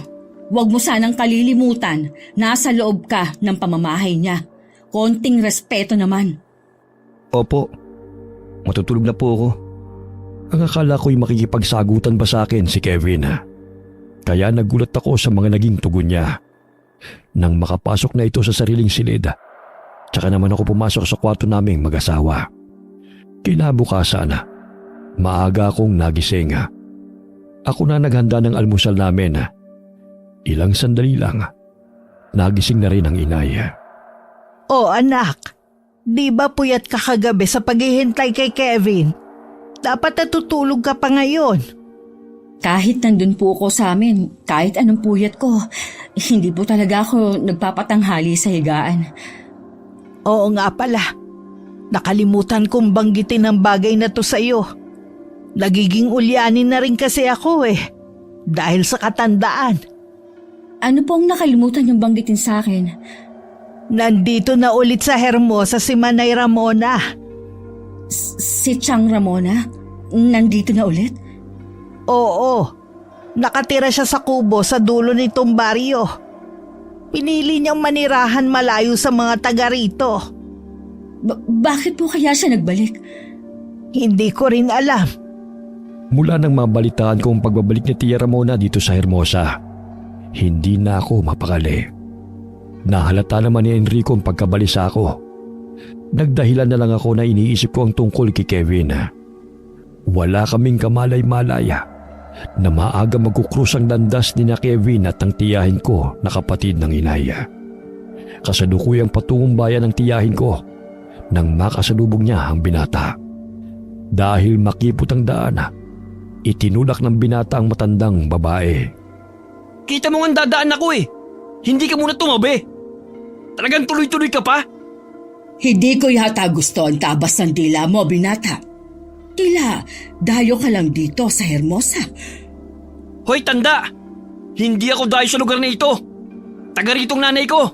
wag mo sanang kalilimutan, nasa loob ka ng pamamahay niya. Konting respeto naman. Opo. Matutulog na po ako. Ang akala ko'y makikipagsagutan ba sa akin si Kevin. Kaya nagulat ako sa mga naging tugon niya. Nang makapasok na ito sa sariling silid, tsaka naman ako pumasok sa kwarto naming mag-asawa. Kinabukasan, maaga akong nagising. Ako na naghanda ng almusal namin. Ilang sandali lang, nagising na rin ang inay. Oh anak, di ba puyat ka kagabi sa paghihintay kay Kevin? Dapat natutulog ka pa ngayon. Kahit nandun po ako sa amin, kahit anong puyat ko, hindi po talaga ako nagpapatanghali sa higaan. Oo nga pala, nakalimutan kong banggitin ang bagay na to sa'yo. Nagiging ulyanin na rin kasi ako dahil sa katandaan. Ano pong nakalimutan yung banggitin sa akin? Nandito na ulit sa Hermosa si Manay Ramona. Si Chang Ramona? Nandito na ulit? Oo, nakatira siya sa kubo sa dulo nitong baryo. Pinili niyang manirahan malayo sa mga taga rito. Bakit po kaya siya nagbalik? Hindi ko rin alam. Mula nang mabalitaan ko ang pagbabalik ni Tia Ramona dito sa Hermosa, hindi na ako mapakali. Nahalata naman ni Enrico ang pagkabalisa ko. Nagdahilan na lang ako na iniisip ko ang tungkol kay Kevin. Wala kaming kamalay-malaya na maaga magkukrus ang landas ni na Kevin at ang tiyahin ko na kapatid ng inay. Kasalukuyang patungong bayan ng tiyahin ko nang makasalubong niya ang binata. Dahil makipot ang daan, itinulak ng binata ang matandang babae. Kita mo nga dadaan ako Hindi ka muna tumabi. Talagang tuloy-tuloy ka pa? Hindi ko yata gusto ang tabas ng dila mo, binata. Tila, dayo ka lang dito sa Hermosa. Hoy, tanda! Hindi ako dahil sa lugar na ito. Taga ritong nanay ko.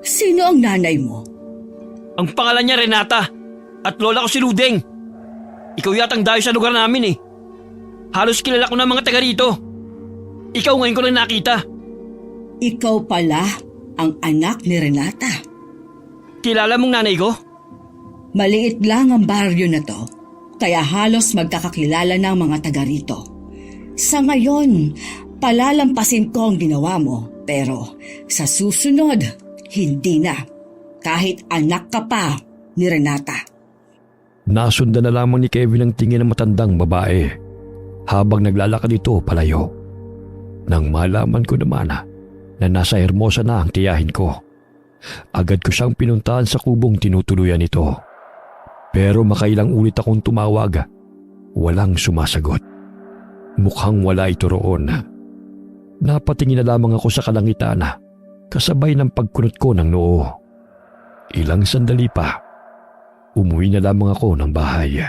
Sino ang nanay mo? Ang pangalan niya Renata. At lola ko si Ludeng. Ikaw yatang dayo sa lugar namin Halos kilala ko ng mga taga rito. Ikaw ngayon ko lang nakita. Ikaw pala ang anak ni Renata. Kilala mong nanay ko? Maliit lang ang baryo na to, kaya halos magkakakilala ng mga taga rito. Sa ngayon, palalampasin ko ang ginawa mo, pero sa susunod, hindi na. Kahit anak ka pa ni Renata. Nasundan na lamang ni Kevin ang tingin ng matandang babae habang naglalakad ito palayo. Nang malaman ko naman na nasa Hermosa na ang tiyahin ko, agad ko siyang pinuntahan sa kubong tinutuluyan nito. Pero makailang ulit akong tumawag, walang sumasagot. Mukhang wala ito roon. Napatingin na lamang ako sa kalangitan kasabay ng pagkunot ko ng noo. Ilang sandali pa, umuwi na lamang ako ng bahay.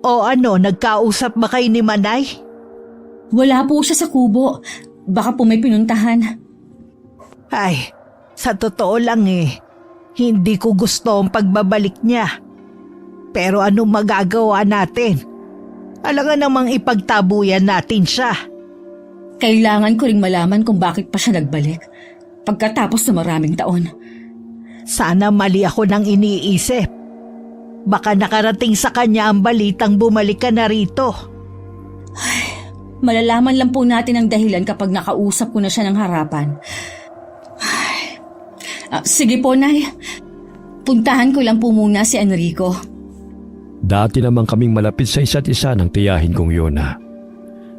O ano, nagkausap ba kayo ni Manay? Wala po siya sa kubo. Baka po may pinuntahan. Ay, sa totoo lang hindi ko gusto ang pagbabalik niya. Pero anong magagawa natin? Alangan namang ipagtabuyan natin siya. Kailangan ko ring malaman kung bakit pa siya nagbalik. Pagkatapos ng maraming taon. Sana mali ako nang iniisip. Baka nakarating sa kanya ang balitang bumalik ka na rito. Malalaman lang po natin ang dahilan kapag nakausap ko na siya ng harapan. Sige po, Nay. Puntahan ko lang po muna si Enrico. Dati naman kaming malapit sa isa't isa ng tiyahin kong Yona.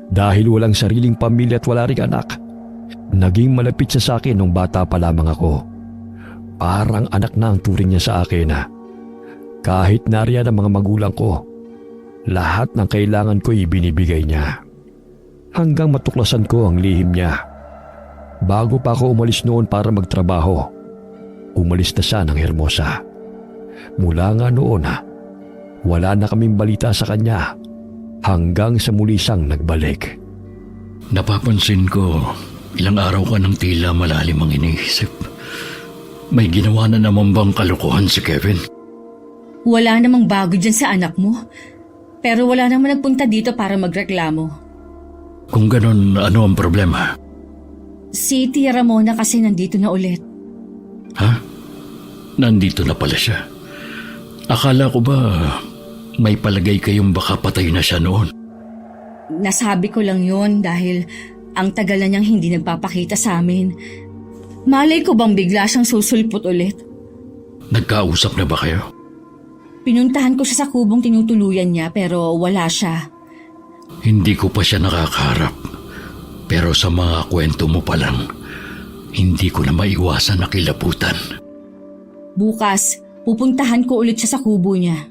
Dahil walang sariling pamilya at wala ring anak, naging malapit siya sa akin nung bata pa lamang ako. Parang anak na ang turing niya sa akin na. Kahit nariyan ang mga magulang ko, lahat ng kailangan ko ibinibigay niya. Hanggang matuklasan ko ang lihim niya. Bago pa ako umalis noon para magtrabaho, umalis na siya ng Hermosa. Mula nga noon, wala na kaming balita sa kanya hanggang sa muli siyang nagbalik. Napapansin ko, ilang araw ka nang tila malalim ang iniisip. May ginawa na naman bang kalokohan si Kevin? Wala namang bago dyan sa anak mo. Pero wala naman nagpunta dito para magreklamo. Kung ganon, ano ang problema? Si Tia Ramona kasi nandito na ulit. Ha? Nandito na pala siya. Akala ko ba may palagay kayong baka patay na siya noon? Nasabi ko lang yon dahil ang tagal na niyang hindi nagpapakita sa amin. Malay ko bang bigla siyang susulpot ulit? Nagkausap na ba kayo? Pinuntahan ko siya sa kubong tinutuluyan niya pero wala siya. Hindi ko pa siya nakakaharap. Pero sa mga kwento mo pa lang, hindi ko na maiwasan na kilabutan. Bukas, pupuntahan ko ulit siya sa kubo niya.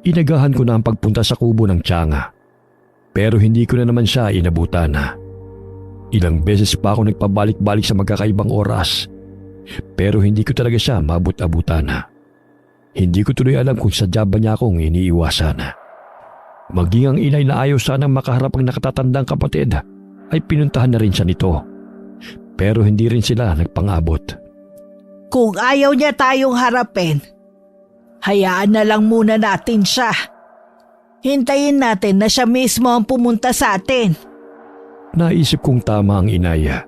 Inagahan ko na ang pagpunta sa kubo ng Tianga. Pero hindi ko na naman siya inabutan na. Ilang beses pa ako nagpabalik-balik sa magkakaibang oras. Pero hindi ko talaga siya mabut-abutan na. Hindi ko tuloy alam kung sadya ba niya akong iniiwasan. Maging ang inay na ayaw sanang makaharap ang nakatatandang kapatid ay pinuntahan na rin siya nito. Pero hindi rin sila nagpangabot. Kung ayaw niya tayong harapin, hayaan na lang muna natin siya. Hintayin natin na siya mismo ang pumunta sa atin. Naisip kong tama ang inaya.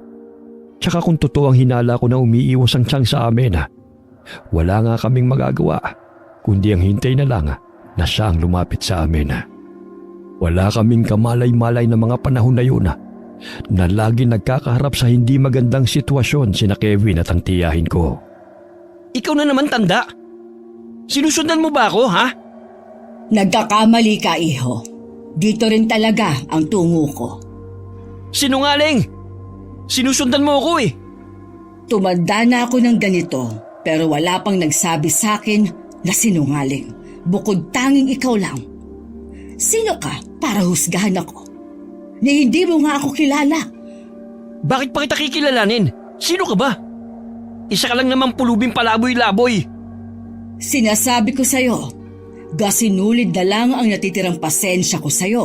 Tsaka kung totoo ang hinala ko na umiiwas ang Tiang sa amin, wala nga kaming magagawa kundi ang hintay na lang na siya ang lumapit sa amin. Wala kaming kamalay-malay na mga panahon na yun na lagi nagkakaharap sa hindi magandang sitwasyon sina Kevin at ang tiyahin ko. Ikaw na naman tanda. Sinusundan mo ba ako, ha? Nagkakamali ka, iho. Dito rin talaga ang tungo ko. Sinungaling! Sinusundan mo ako eh. Tumanda na ako ng ganito pero wala pang nagsabi sa akin na sinungaling. Bukod tanging ikaw lang. Sino ka para husgahan ako? Ni hindi mo nga ako kilala. Bakit pa kita kikilalanin? Sino ka ba? Isa ka lang naman pulubing palaboy-laboy. Sinasabi ko sa'yo, gasinulid na lang ang natitirang pasensya ko sa'yo.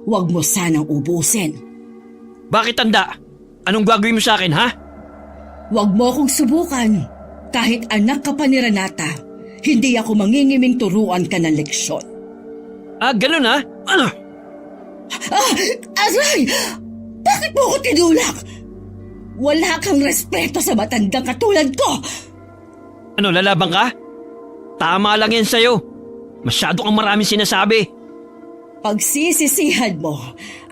Huwag mo sanang ubusin. Bakit tanda? Anong gagawin mo sa akin, ha? Huwag mo akong subukan. Kahit anak ka pa ni Renata, hindi ako mangingiming turuan ka ng leksyon. Ganun ha? Aray! Bakit mo ako tinulak? Wala kang respeto sa matandang katulad ko. Ano, lalabang ka? Tama lang yan sa'yo. Masyado kang maraming sinasabi. Pagsisisihan mo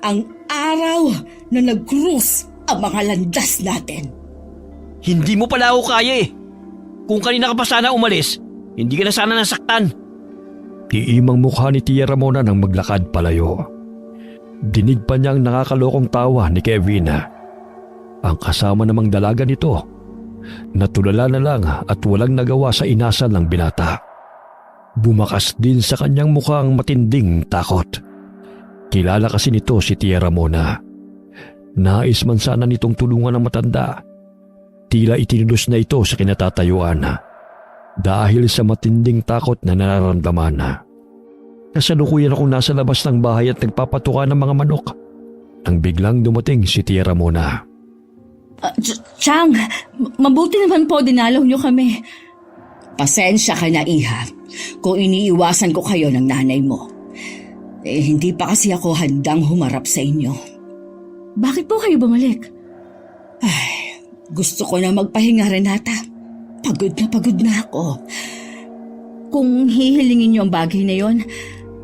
ang araw na nag-cruise ang mga landas natin. Hindi mo pala ako kaya eh. Kung kanina ka pa sana umalis, hindi ka na sana nasaktan. Tiimang mukha ni Tia Ramona nang maglakad palayo. Dinig pa niya ang nakakalokong tawa ni Kevin. Ang kasama namang dalaga nito, natulala na lang at walang nagawa sa inasal ng binata. Bumakas din sa kanyang mukha ang matinding takot. Kilala kasi nito si Tia Ramona. Nais man sana nitong tulungan ng matanda. Tila itinilos na ito sa kinatatayuan dahil sa matinding takot na nararamdaman. Kasalukuyan akong nasa labas ng bahay at nagpapatuka ng mga manok nang biglang dumating si Tia Ramona. Chang, mabuti naman po dinalaw niyo kami. Pasensya ka na, Iha, kung iniiwasan ko kayo ng nanay mo. Hindi pa kasi ako handang humarap sa inyo. Bakit po kayo bumalik? Ay, gusto ko na magpahinga, Renata. Pagod na ako. Kung hihilingin niyo ang bagay na yon,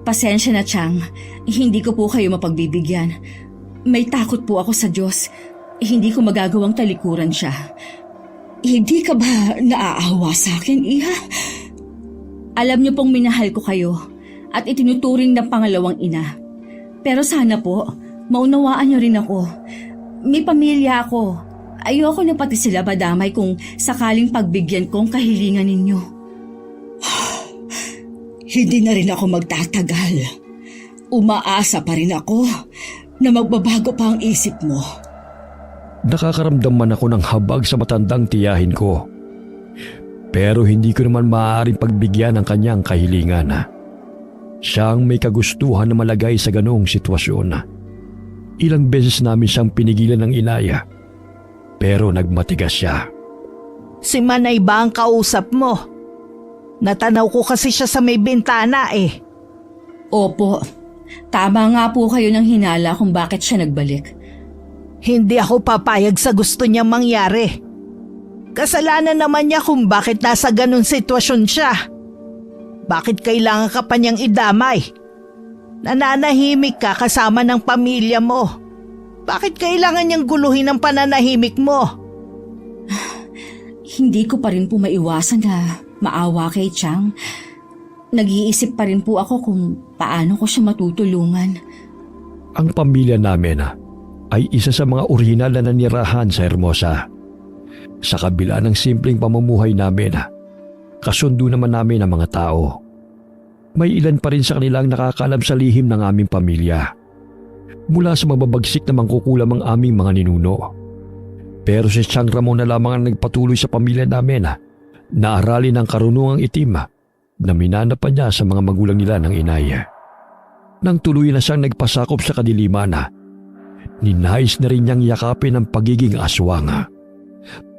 pasensya na, Chang. Hindi ko po kayo mapagbibigyan. May takot po ako sa Diyos. Hindi ko magagawang talikuran siya. Hindi ka ba naaawa sa akin, Iha? Alam niyo pong minahal ko kayo at itinuturing ng pangalawang ina. Pero sana po, maunawaan niyo rin ako. May pamilya ako. Ayoko na pati sila madamay kung sakaling pagbigyan ko ang kahilingan ninyo. Hindi na rin ako magtatagal. Umaasa pa rin ako na magbabago pa ang isip mo. Nakakaramdam man ako ng habag sa matandang tiyahin ko. Pero hindi ko naman maaaring pagbigyan ang kanyang kahilingan. Siyang may kagustuhan na malagay sa ganoong sitwasyon. Ilang beses namin siyang pinigilan ng inaya. Pero nagmatigas siya. Si Manay ba ang kausap mo? Natanaw ko kasi siya sa may bintana eh. Opo, tama nga po kayo ng hinala kung bakit siya nagbalik. Hindi ako papayag sa gusto niyang mangyari. Kasalanan naman niya kung bakit nasa ganun sitwasyon siya. Bakit kailangan ka pa niyang idamay? Nananahimik ka kasama ng pamilya mo. Bakit kailangan niyang guluhin ang pananahimik mo? Hindi ko pa rin po maiwasan na maawa kay Chang. Nag-iisip pa rin po ako kung paano ko siya matutulungan. Ang pamilya namin ay isa sa mga orihinal na nanirahan sa Hermosa. Sa kabila ng simpleng pamumuhay namin, kasundo naman namin ang mga tao. May ilan pa rin sa kanilang nakakaalam sa lihim ng aming pamilya. Mula sa mababagsik na mangkukulam ang aming mga ninuno. Pero si Chang Ramon na lamang ang nagpatuloy sa pamilya namin na aralin ang karunungang itim na minanapan niya sa mga magulang nila ng inay. Nang tuloy na siyang nagpasakop sa kadiliman, ninais na rin niyang yakapin ang pagiging aswang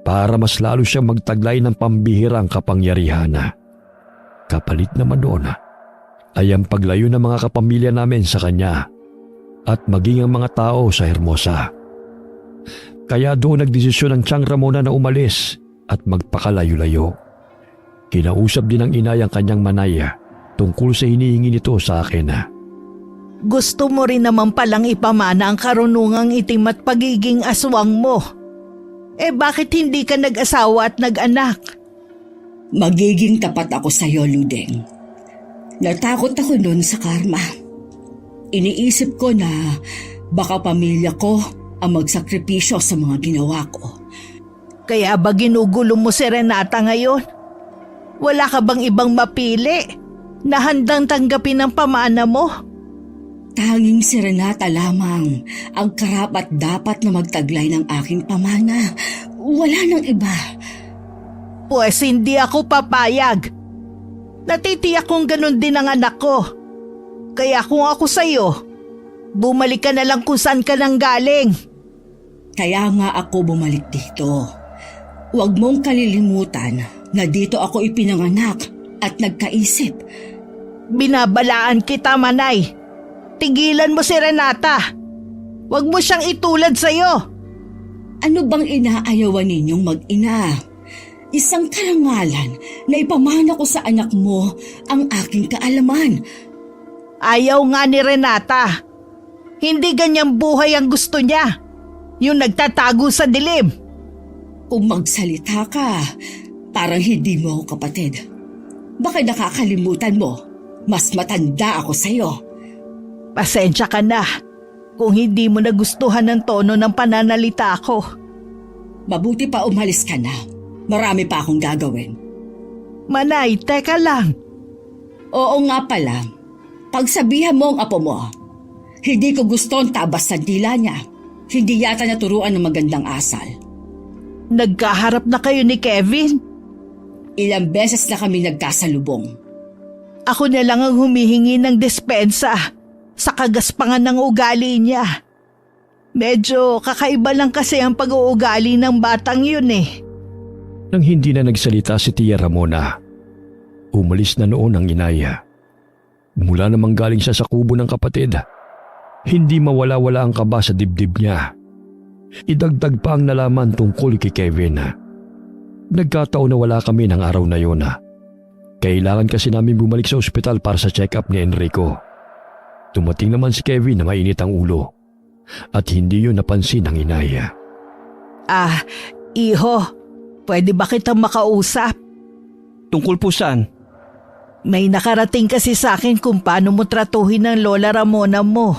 para mas lalo siyang magtaglay ng pambihirang kapangyarihan. Kapalit naman doon ay ang paglayo ng mga kapamilya namin sa kanya at maging ang mga tao sa Hermosa. Kaya doon nagdesisyon ang Chang Ramona na umalis at magpakalayo-layo. Kinausap din ng inay ang kanyang manay tungkol sa hinihingi nito sa akin. Gusto mo rin naman palang ipamana ang karunungang itim at pagiging aswang mo. Bakit hindi ka nag-asawa at nag-anak? Magiging tapat ako sa iyo, Ludeng. Natakot ako noon sa karma. Iniisip ko na baka pamilya ko ang magsakripisyo sa mga ginawa ko. Kaya ba ginugulo mo si Renata ngayon? Wala ka bang ibang mapili na handang tanggapin ang pamana mo? Tanging si Renata lamang ang karapat dapat na magtaglay ng aking pamana. Wala nang iba. Pues hindi ako papayag. Natitiyak kong ganun din ang anak ko. Kaya kung ako sa'yo, bumalik ka na lang kung saan ka nang galing. Kaya nga ako bumalik dito. Huwag mong kalilimutan na dito ako ipinanganak at nagkaisip. Binabalaan kita, Manay. Tigilan mo si Renata. Huwag mo siyang itulad sa'yo. Ano bang inaayawan ninyong mag-ina? Isang karangalan na ipamana ko sa anak mo ang aking kaalaman. Ayaw nga ni Renata. Hindi ganyang buhay ang gusto niya. Yung nagtatago sa dilim. Kung magsalita ka, parang hindi mo ako kapatid. Baka nakakalimutan mo, mas matanda ako sa'yo. Pasensya ka na kung hindi mo nagustuhan ang tono ng pananalita ko. Mabuti pa umalis ka na. Marami pa akong gagawin. Manay, teka lang. Oo nga pala. Pagsabihan mo ang apo mo, hindi ko gusto ang tabas sa dila niya. Hindi yata naturuan ng magandang asal. Nagkaharap na kayo ni Kevin? Ilang beses na kami nagkasalubong. Ako na lang ang humihingi ng dispensa sa kagaspangan ng ugali niya. Medyo kakaiba lang kasi ang pag-uugali ng batang yun eh. Nang hindi na nagsalita si Tia Ramona, umalis na noon ang inaya. Mula namang galing siya sa kubo ng kapatid, hindi mawala-wala ang kaba sa dibdib niya. Idagdag pa ang nalaman tungkol kay Kevin. Nagkataon na wala kami ng araw na yun. Kailangan kasi namin bumalik sa ospital para sa check-up ni Enrico. Tumating naman si Kevin na mainit ang ulo at hindi yun napansin ng inaya. Iho, Pwede ba kitang makausap? Tungkol po saan? May nakarating kasi sa akin kung paano mo tratuhin ang Lola Ramona mo.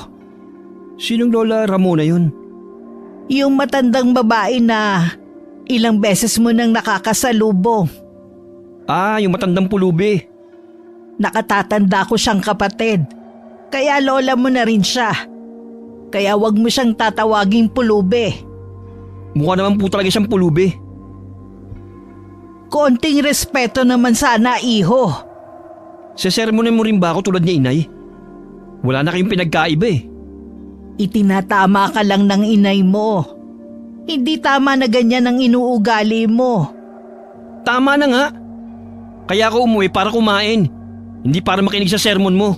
Sinong Lola Ramona yun? Yung matandang babae na ilang beses mo nang nakakasalubong. Yung matandang pulubi. Nakatatanda ko siyang kapatid. Kaya lola mo na rin siya. Kaya wag mo siyang tatawaging pulubi. Mukha naman po talaga siyang pulubi. Konting respeto naman sana, iho. Sesermonin mo rin ba ako tulad ni inay? Wala na kayong pinagkaiba eh. Itinatama ka lang ng inay mo. Hindi tama na ganyan ang inuugali mo. Tama na nga. Kaya ako umuwi para kumain. Hindi para makinig sa sermon mo.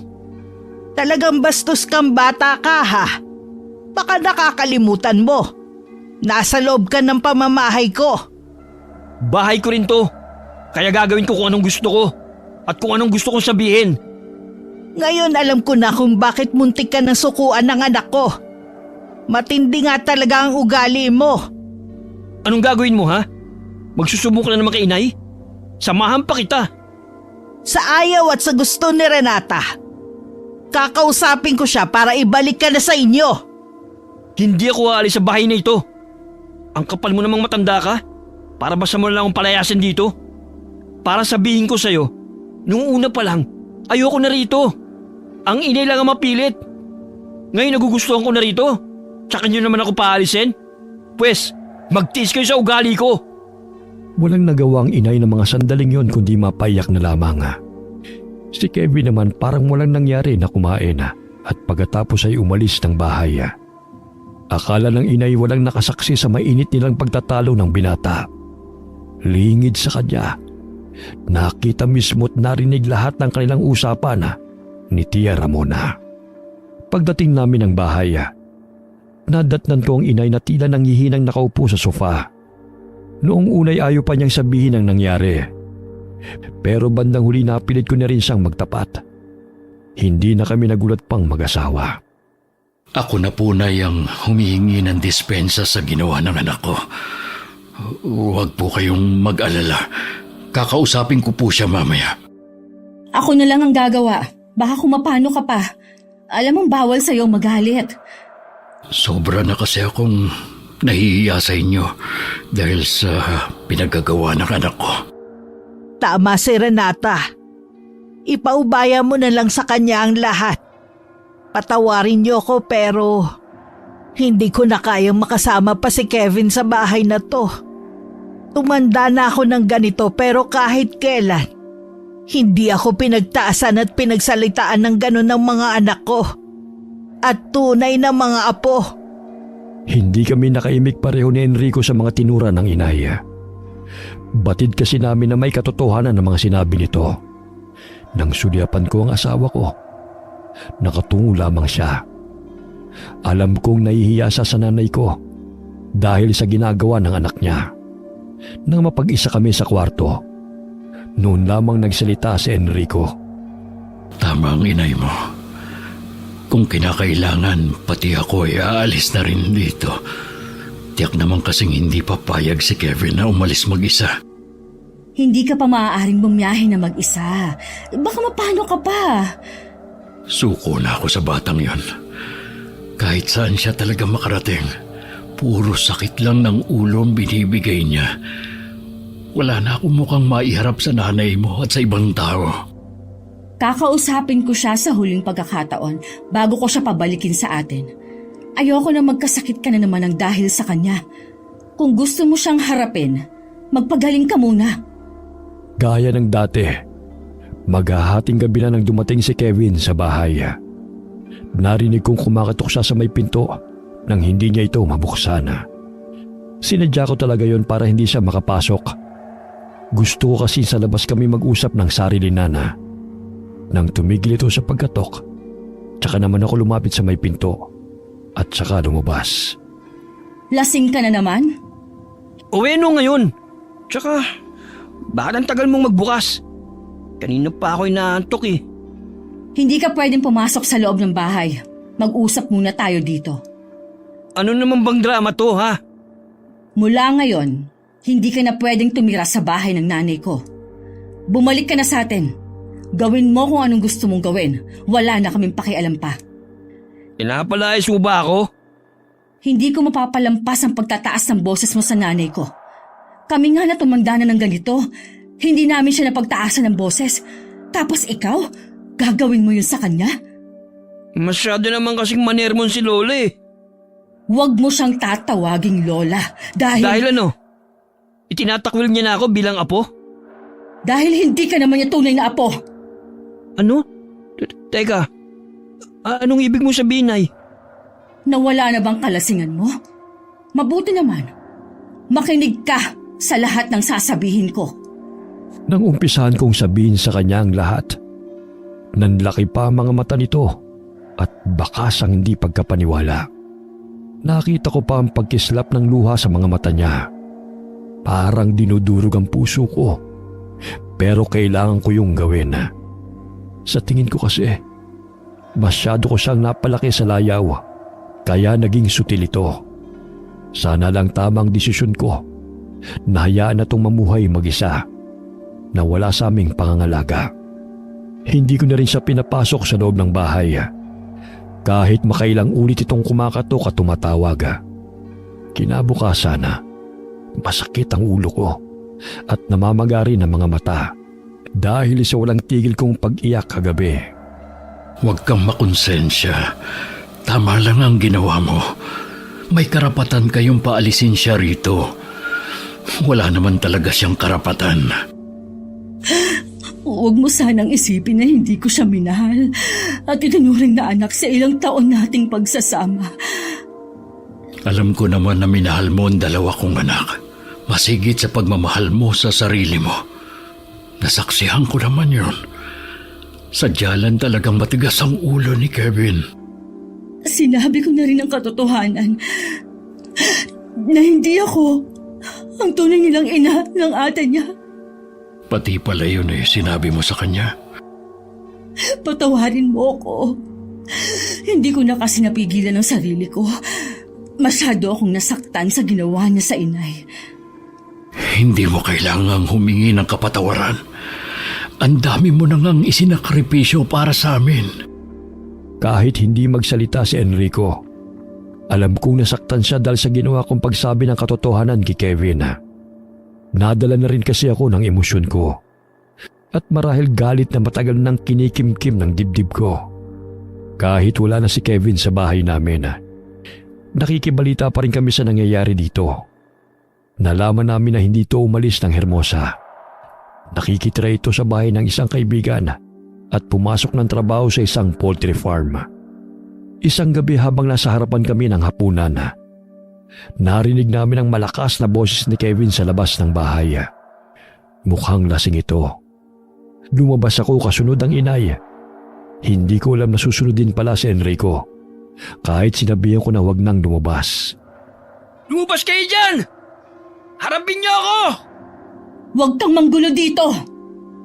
Talagang bastos kang bata ka, ha? Baka nakakalimutan mo. Nasa loob ka ng pamamahay ko. Bahay ko rin to. Kaya gagawin ko kung anong gusto ko. At kung anong gusto kong sabihin. Ngayon alam ko na kung bakit muntik ka ng sukuan ng anak ko. Matindi nga talaga ang ugali mo. Anong gagawin mo ha? Magsusubok na naman kay inay? Samahan pa kita. Sa ayaw at sa gusto ni Renata, kakausapin ko siya para ibalik ka na sa inyo. Hindi ako aalis sa bahay na ito. Ang kapal mo namang matanda ka. Para basta mo na lang akong palayasin dito. Para sabihin ko sa'yo, nung una pa lang, ayoko na rito. Ang inay lang ang mapilit. Ngayon nagugustuhan ko na rito. Tsaka nyo naman ako paalisin. Pwes, magtiis kayo sa ugali ko. Walang nagawa ang inay ng mga sandaling yon kundi mapaiyak na lamang. Si Kevin naman parang walang nangyari na kumain at pagkatapos ay umalis ng bahay. Akala ng inay walang nakasaksi sa mainit nilang pagtatalo ng binata. Lingid sa kanya. Nakita mismo't narinig lahat ng kanilang usapan ni Tia Ramona. Pagdating namin ng bahay, nadatnan ko ang inay na tila nanghihinang nakaupo sa sofa. Noong unay ayaw pa niyang sabihin ang nangyari. Pero bandang huli napilit ko na rin siyang magtapat. Hindi na kami nagulat pang mag-asawa. Ako na po na yung humihingi ng dispensa sa ginawa ng anak ko. Huwag po kayong mag-alala. Kakausapin ko po siya mamaya. Ako na lang ang gagawa. Baka kumapano ka pa. Alam mong bawal sa'yo magalit. Sobra na kasi akong nahihiya sa inyo dahil sa pinagagawa ng anak ko. Tama si Renata. Ipaubaya mo na lang sa kanya ang lahat. Patawarin niyo ko pero hindi ko na kayang makasama pa si Kevin sa bahay na to. Tumanda na ako ng ganito pero kahit kailan, hindi ako pinagtaasan at pinagsalitaan ng ganon ng mga anak ko. At tunay na mga apo. Hindi kami nakaimik pareho ni Enrico sa mga tinura ng inay. Batid kasi namin na may katotohanan ng mga sinabi nito. Nang sulyapan ko ang asawa ko, nakatungo lamang siya. Alam kong nahihiya sa nanay ko dahil sa ginagawa ng anak niya. Nang mapag-isa kami sa kwarto, noon lamang nagsalita si Enrico. Tama ang inay mo. Kung kinakailangan, pati ako ay aalis na rin dito. Tiyak naman kasing hindi papayag si Kevin na umalis mag-isa. Hindi ka pa maaaring bumiyahe na mag-isa. Baka mapano ka pa. Suko na ako sa batang yon. Kahit saan siya talaga makarating, puro sakit lang ng ulo ang binibigay niya. Wala na akong mukhang maiharap sa nanay mo at sa ibang tao. Kakausapin ko siya sa huling pagkakataon bago ko siya pabalikin sa atin. Ayoko na magkasakit ka na naman ng dahil sa kanya. Kung gusto mo siyang harapin, magpagaling ka muna. Gaya ng dati, maghahating gabi na nang dumating si Kevin sa bahay. Narinig kong kumakatok siya sa may pinto nang hindi niya ito mabuksan. Sinadya ko talaga yon para hindi siya makapasok. Gusto ko kasi sa labas kami mag-usap ng sarili nana. Nang tumigil ito sa pagkatok, tsaka naman ako lumapit sa may pinto at tsaka lumabas. Lasing ka na naman? Uwi no ngayon. Tsaka, bakit ang tagal mong magbukas? Kanina pa ako'y naantok eh. Hindi ka pwedeng pumasok sa loob ng bahay. Mag-usap muna tayo dito. Ano naman bang drama to ha? Mula ngayon, Hindi ka na pwedeng tumira sa bahay ng nanay ko. Bumalik ka na sa atin. Gawin mo kung anong gusto mong gawin. Wala na kaming pakialam pa. Pinapalayas mo ba ako? Hindi ko mapapalampas ang pagtataas ng boses mo sa nanay ko. Kami nga na tumanda na ng ganito. Hindi namin siya napagtaasan ng boses. Tapos ikaw, gagawin mo yun sa kanya? Masyado naman kasing manermon si Lola eh. Huwag mo siyang tatawaging Lola. Dahil ano? Itinatakwil niya na ako bilang apo? Dahil hindi ka naman niya tunay na apo. Ano? Teka, anong ibig mo sabihin, Nay? Nawala na bang kalasingan mo? Mabuti naman. Makinig ka sa lahat ng sasabihin ko. Nang umpisahan kong sabihin sa kanya ang lahat, nanlaki pa ang mga mata nito at bakas ang hindi pagkapaniwala. Nakita ko pa ang pagkislap ng luha sa mga mata niya. Parang dinudurog ang puso ko. Pero kailangan ko yung gawin. Sa tingin ko kasi, masyado ko siyang napalaki sa layaw, kaya naging sutil ito. Sana lang tamang desisyon ko. Nahayaan na itong mamuhay mag-isa, na wala sa aming pangangalaga. Hindi ko na rin siya pinapasok sa loob ng bahay. Kahit makailang ulit itong kumakatok at tumatawag. Kinabukasan, masakit ang ulo ko at namamagari ng mga mata dahil sa walang tigil kong pag-iyak kagabi. Huwag kang makonsensya. Tama lang ang ginawa mo. May karapatan kayong paalisin siya rito. Wala naman talaga siyang karapatan. Huwag mo sanang isipin na hindi ko siya minahal at itinuring na anak sa ilang taon nating pagsasama. Alam ko naman na minahal mo ang dalawa kong anak. Masigit sa pagmamahal mo sa sarili mo. Nasaksihan ko naman yun. Sadyalan talagang matigas ang ulo ni Kevin. Sinabi ko na rin ang katotohanan na hindi ako ang tunay nilang ina ng ate niya. Pati pala yun sinabi mo sa kanya. Patawarin mo ako. Hindi ko na kasi napigilan ang sarili ko. Masyado akong nasaktan sa ginawa niya sa inay. Hindi mo kailangang humingi ng kapatawaran. Ang dami mo nang isinakripisyo para sa amin. Kahit hindi magsalita si Enrico, alam kong nasaktan siya dahil sa ginawa kong pagsabi ng katotohanan kay Kevin. Nadala na rin kasi ako ng emosyon ko. At marahil galit na matagal nang kinikimkim ng dibdib ko. Kahit wala na si Kevin sa bahay namin, nakikibalita pa rin kami sa nangyayari dito. Nalaman namin na hindi ito umalis ng Hermosa. Nakikitira ito sa bahay ng isang kaibigan at pumasok ng trabaho sa isang poultry farm. Isang gabi habang nasa harapan kami ng hapunan, narinig namin ang malakas na boses ni Kevin sa labas ng bahay. Mukhang lasing ito. Lumabas ako kasunod ang inay. Hindi ko alam na susunod din pala si Enrico. Kahit sinabihan ko na wag nang lumabas. Lumabas kayo dyan! Harapin niyo ako! Huwag kang manggulo dito!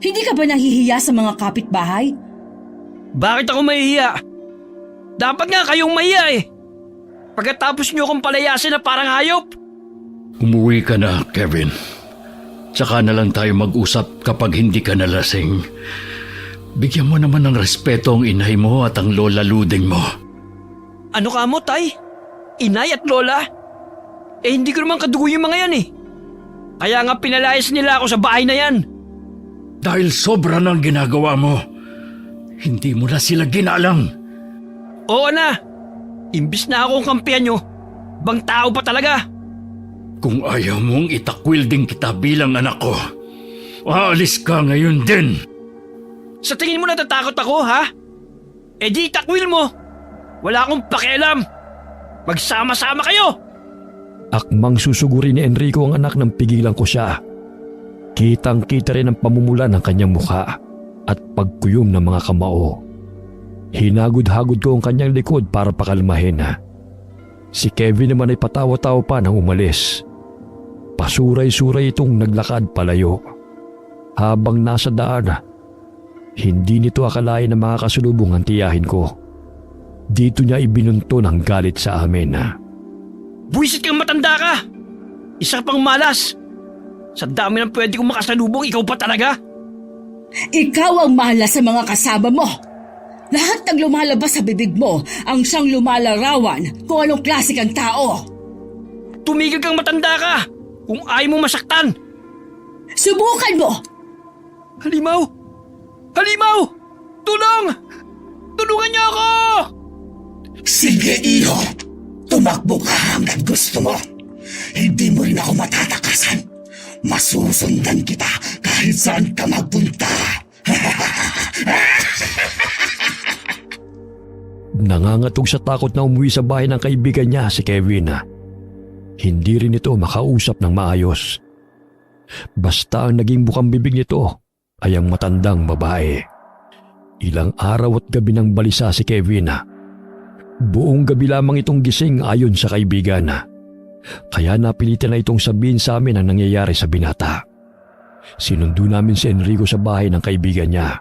Hindi ka ba nahihiya sa mga kapitbahay? Bakit ako mahihiya? Dapat nga kayong mahiya eh. Pagkatapos niyo akong palayasin na parang hayop. Umuwi ka na, Kevin. Tsaka na lang tayo mag-usap kapag hindi ka nalasing. Bigyan mo naman ng respeto ang inay mo at ang lola luding mo. Ano ka mo, Tay? Inay at Lola? Hindi ko naman kadugo yung mga yan eh. Kaya nga pinalayas nila ako sa bahay na yan. Dahil sobra ng ginagawa mo, hindi mo na sila ginalang. Oo na. Imbis na akong kampiyan nyo, bang tao pa talaga. Kung ayaw mong itakwil din kita bilang anak ko, aalis ka ngayon din. Sa tingin mo natatakot ako, ha? Di itakwil mo. Wala akong pakialam. Magsama-sama kayo. Akmang susuguri ni Enrico ang anak nang pigilan ko siya. Kitang-kita rin ang pamumula ng kanyang mukha at pagkuyom ng mga kamao. Hinagod-hagod ko ang kanyang likod para pakalmahin. Si Kevin naman ay patawa-tawa pa nang umalis. Pasuray-suray itong naglakad palayo. Habang nasa daan, hindi nito akalain na makakasulubong ang tiyahin ko. Dito niya ibinunto ng galit sa amin. Buwisit kang matanda ka. Isa pang malas. Sa dami ng pwede kong makasalubong, ikaw pa talaga? Ikaw ang malas sa mga kasama mo. Lahat ng lumalabas sa bibig mo ang siyang lumalarawan kung anong klase kang tao. Tumigil kang matanda ka! Kung ayaw mo masaktan! Subukan mo! Halimaw! Halimaw! Tulong! Tulungan niyo ako! Sige, iho. Tumakbo ka hanggang gusto mo. Hindi mo rin ako matatakasan. Masusundan kita kahit saan ka magpunta. Nangangatog sa takot na umuwi sa bahay ng kaibigan niya si Kevin. Hindi rin ito makausap ng maayos. Basta ang naging bukang bibig nito ay ang matandang babae. Ilang araw at gabi nang balisa si Kevin. Buong gabi lamang itong gising ayon sa kaibigan. Kaya napilitan na itong sabihin sa amin ang nangyayari sa binata. Sinundo namin si Enrico sa bahay ng kaibigan niya.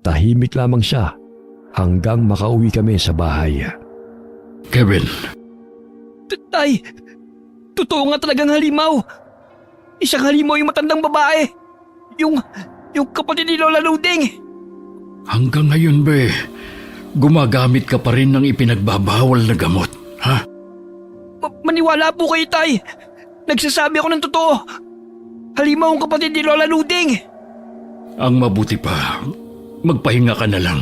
Tahimik lamang siya hanggang makauwi kami sa bahay. Kevin, Tay! Totoo nga talagang halimaw! Isang halimaw yung matandang babae! Yung kapatid ni Lola Luding! hanggang ngayon ba gumagamit ka pa rin ng ipinagbabawal na gamot, ha? Maniwala po kayo, Tay! Nagsasabi ako ng totoo! Halimaw ang kapatid ni Lola Luding! Ang mabuti pa, magpahinga ka na lang.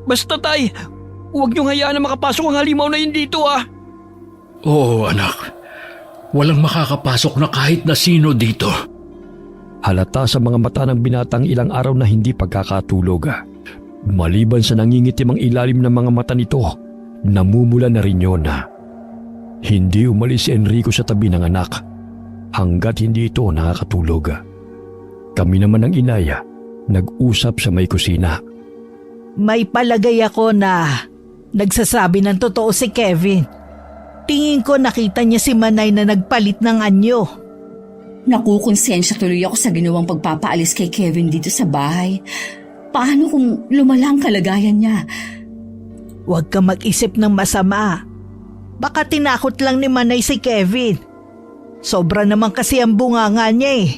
Basta, Tay! Huwag niyong hayaan na makapasok ang halimaw na yun dito, ah! Oo, anak. Walang makakapasok na kahit na sino dito. Halata sa mga mata ng binatang ilang araw na hindi pagkakatulog. Maliban sa nangingitim ang ilalim ng mga mata nito, namumula na rin yun. Hindi umalis si Enrico sa tabi ng anak hanggat hindi ito nakakatulog. Kami naman ng inay, nag-usap sa may kusina. May palagay ako na nagsasabi ng totoo si Kevin. Tingin ko nakita niya si Manay na nagpalit ng anyo. Nakukonsensya tuloy ako sa ginawang pagpapaalis kay Kevin dito sa bahay. Paano kung lumala ang kalagayan niya? Huwag ka mag-isip ng masama. Baka tinakot lang ni Manay si Kevin. Sobra naman kasi ang bunganga niya eh.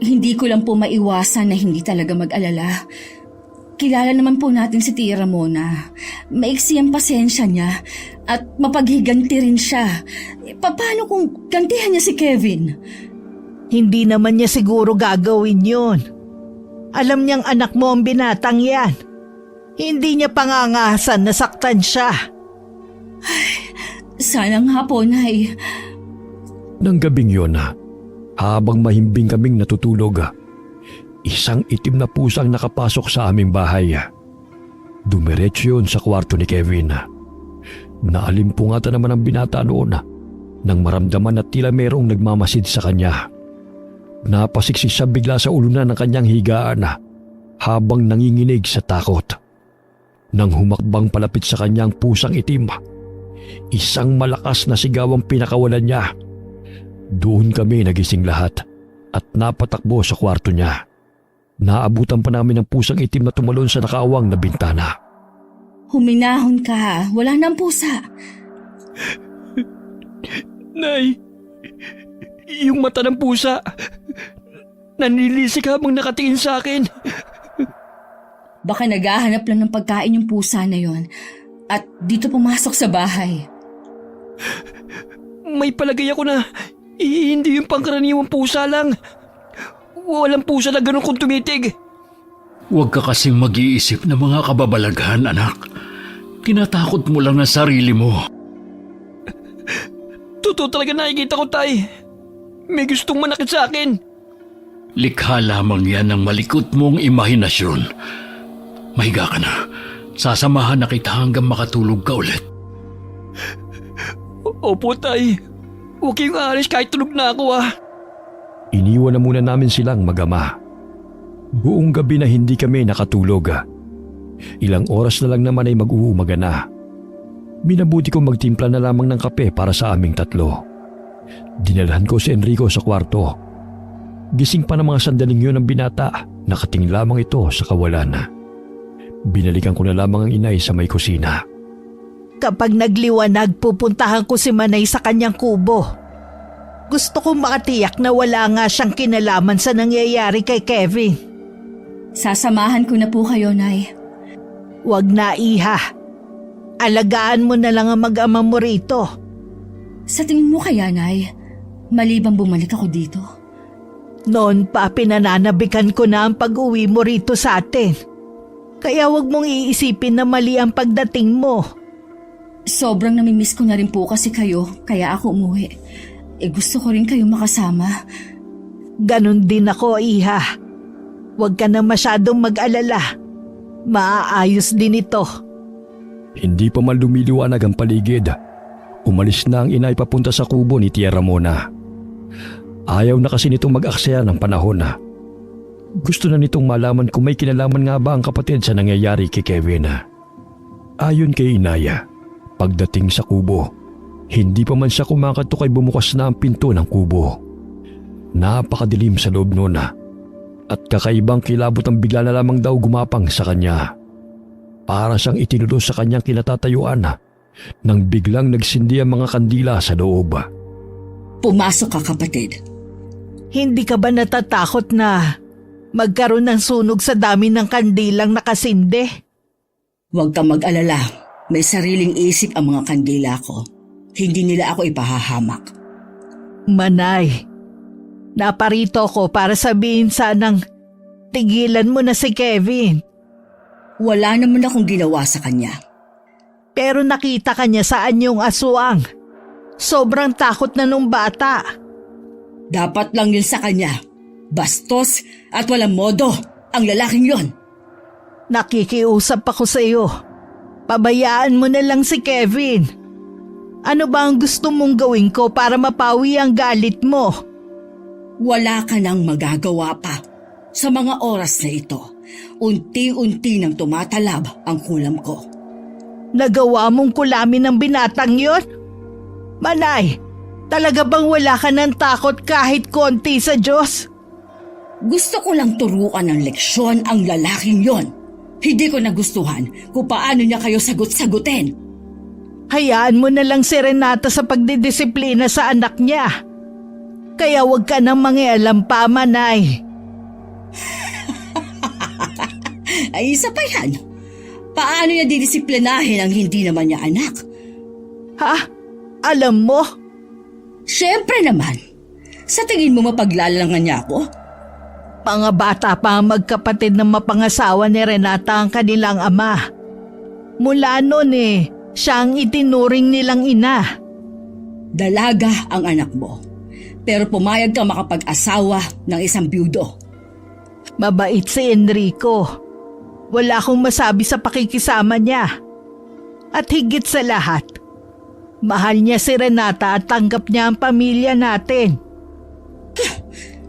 Hindi ko lang po maiwasan na hindi talaga mag-alala. Kilala naman po natin si Tia Ramona. Maiksi ang pasensya niya at mapaghiganti rin siya. Paano kung gantihan niya si Kevin? Hindi naman niya siguro gagawin yun. Alam niyang anak mo ang binatang yan. Hindi niya pangangahasan na saktan siya. Sana nga po, Nay. Nang gabing yun, habang mahimbing kaming natutulog, isang itim na pusang nakapasok sa aming bahay. Dumiretso yun sa kwarto ni Kevin. Naalimpungatan naman ang binata noon nang maramdaman na tila merong nagmamasid sa kanya. Napasiksik siya bigla sa ulunan ng kanyang higaan habang nanginginig sa takot. Nang humakbang palapit sa kanyang pusang itim, isang malakas na sigaw ang pinakawalan niya. Doon kami nagising lahat at napatakbo sa kwarto niya. Naabutan pa namin ang pusang itim na tumalon sa nakaawang na bintana. Huminahon ka. Wala nang pusa. Nay! Yung mata ng pusa! Nanilisik habang nakatingin sa akin! Baka naghahanap lang ng pagkain yung pusa na yon at dito pumasok sa bahay. May palagay ako na hindi yung pangkaraniwang pusa lang. Walang pusa na ganun kung tumitig. Huwag ka kasing mag-iisip ng mga kababalaghan, anak. Tinatakot mo lang ang sarili mo. Totoo talaga nakikita ko, Tay. May gustong manakit sa akin. Likha lamang yan ng malikot mong imahinasyon. Mahiga ka na. Sasamahan na kita hanggang makatulog ka ulit. Opo, Tay. Huwag kayong aalis kahit tulog na ako, ah. Iniwan na muna namin silang mag-ama. Buong gabi na hindi kami nakatulog. Ilang oras na lang naman ay mag-uumaga na. Minabuti kong magtimpla na lamang ng kape para sa aming tatlo. Dinalhan ko si Enrico sa kwarto. Gising pa ng mga sandaling yun ang binata, nakatingin lamang ito sa kawalan. Binalikan ko na lamang ang inay sa may kusina. Kapag nagliwanag, pupuntahan ko si Manay sa kanyang kubo. Gusto kong makatiyak na wala nga siyang kinalaman sa nangyayari kay Kevin. Sasamahan ko na po kayo, Nay. Wag na, Iha. Alagaan mo na lang ang mag-ama mo rito. Sa tingin mo kaya, Nay, mali bang bumalik ako dito? Noon pa pinananabikan ko na ang pag-uwi mo rito sa atin. Kaya wag mong iisipin na mali ang pagdating mo. Sobrang namimiss ko na rin po kasi kayo, kaya ako umuwi. Gusto ko rin kayo makasama. Ganon din ako, Iha. Huwag ka na masyadong mag-alala. Maaayos din ito. Hindi pa man lumiliwanag ang paligid. Umalis na ang inay papunta sa kubo ni Tia Ramona. Ayaw na kasi nitong mag-aksaya ng panahon na. Gusto na nitong malaman kung may kinalaman nga ba ang kapatid sa nangyayari kay Kevin. Ayon kay Inaya, pagdating sa kubo, hindi pa man siya kumakatok ay bumukas na ang pinto ng kubo. Napakadilim sa loob noon at kakaibang kilabot ang bigla na lamang daw gumapang sa kanya. Para siyang itinulos sa kanyang kinatatayuan nang biglang nagsindi ang mga kandila sa loob. Pumasok ka, kapatid. Hindi ka ba natatakot na magkaroon ng sunog sa dami ng kandilang nakasindi? Huwag kang mag-alala. May sariling isip ang mga kandila ko. Hindi nila ako ipahahamak. Manay, naparito ko para sabihin sanang tigilan mo na si Kevin. Wala naman akong ginawa sa kanya. Pero nakita ka niya saan yung aswang. Sobrang takot na nung bata. Dapat lang yun sa kanya. Bastos at walang modo ang lalaking yon. Nakikiusap ako sa iyo. Pabayaan mo na lang si Kevin. Ano ba ang gusto mong gawin ko para mapawi ang galit mo? Wala ka nang magagawa pa. Sa mga oras na ito, unti-unti nang tumatalab ang kulam ko. Nagawa mong kulamin ng binatang yon? Manay, talaga bang wala ka ng takot kahit konti sa Diyos? Gusto ko lang turuan ng leksyon ang lalaking yon. Hindi ko nagustuhan kung paano niya kayo sagot-sagutin. Hayaan mo na lang si Renata sa pagdidisiplina sa anak niya. Kaya huwag ka nang mangialam pa, Manay. Ay, isa pa yan. Paano niya didisiplinahin ang hindi naman niya anak? Ha? Alam mo? Siyempre naman. Sa tingin mo mapaglalangan niya ako? Mga bata pa ang magkapatid ng mapangasawa ni Renata ang kanilang ama. Mula noon siya ang itinuring nilang ina. Dalaga ang anak mo. Pero pumayag kang makapag-asawa ng isang byudo. Mabait si Enrico. Wala akong masabi sa pakikisama niya. At higit sa lahat, mahal niya si Renata at tanggap niya ang pamilya natin.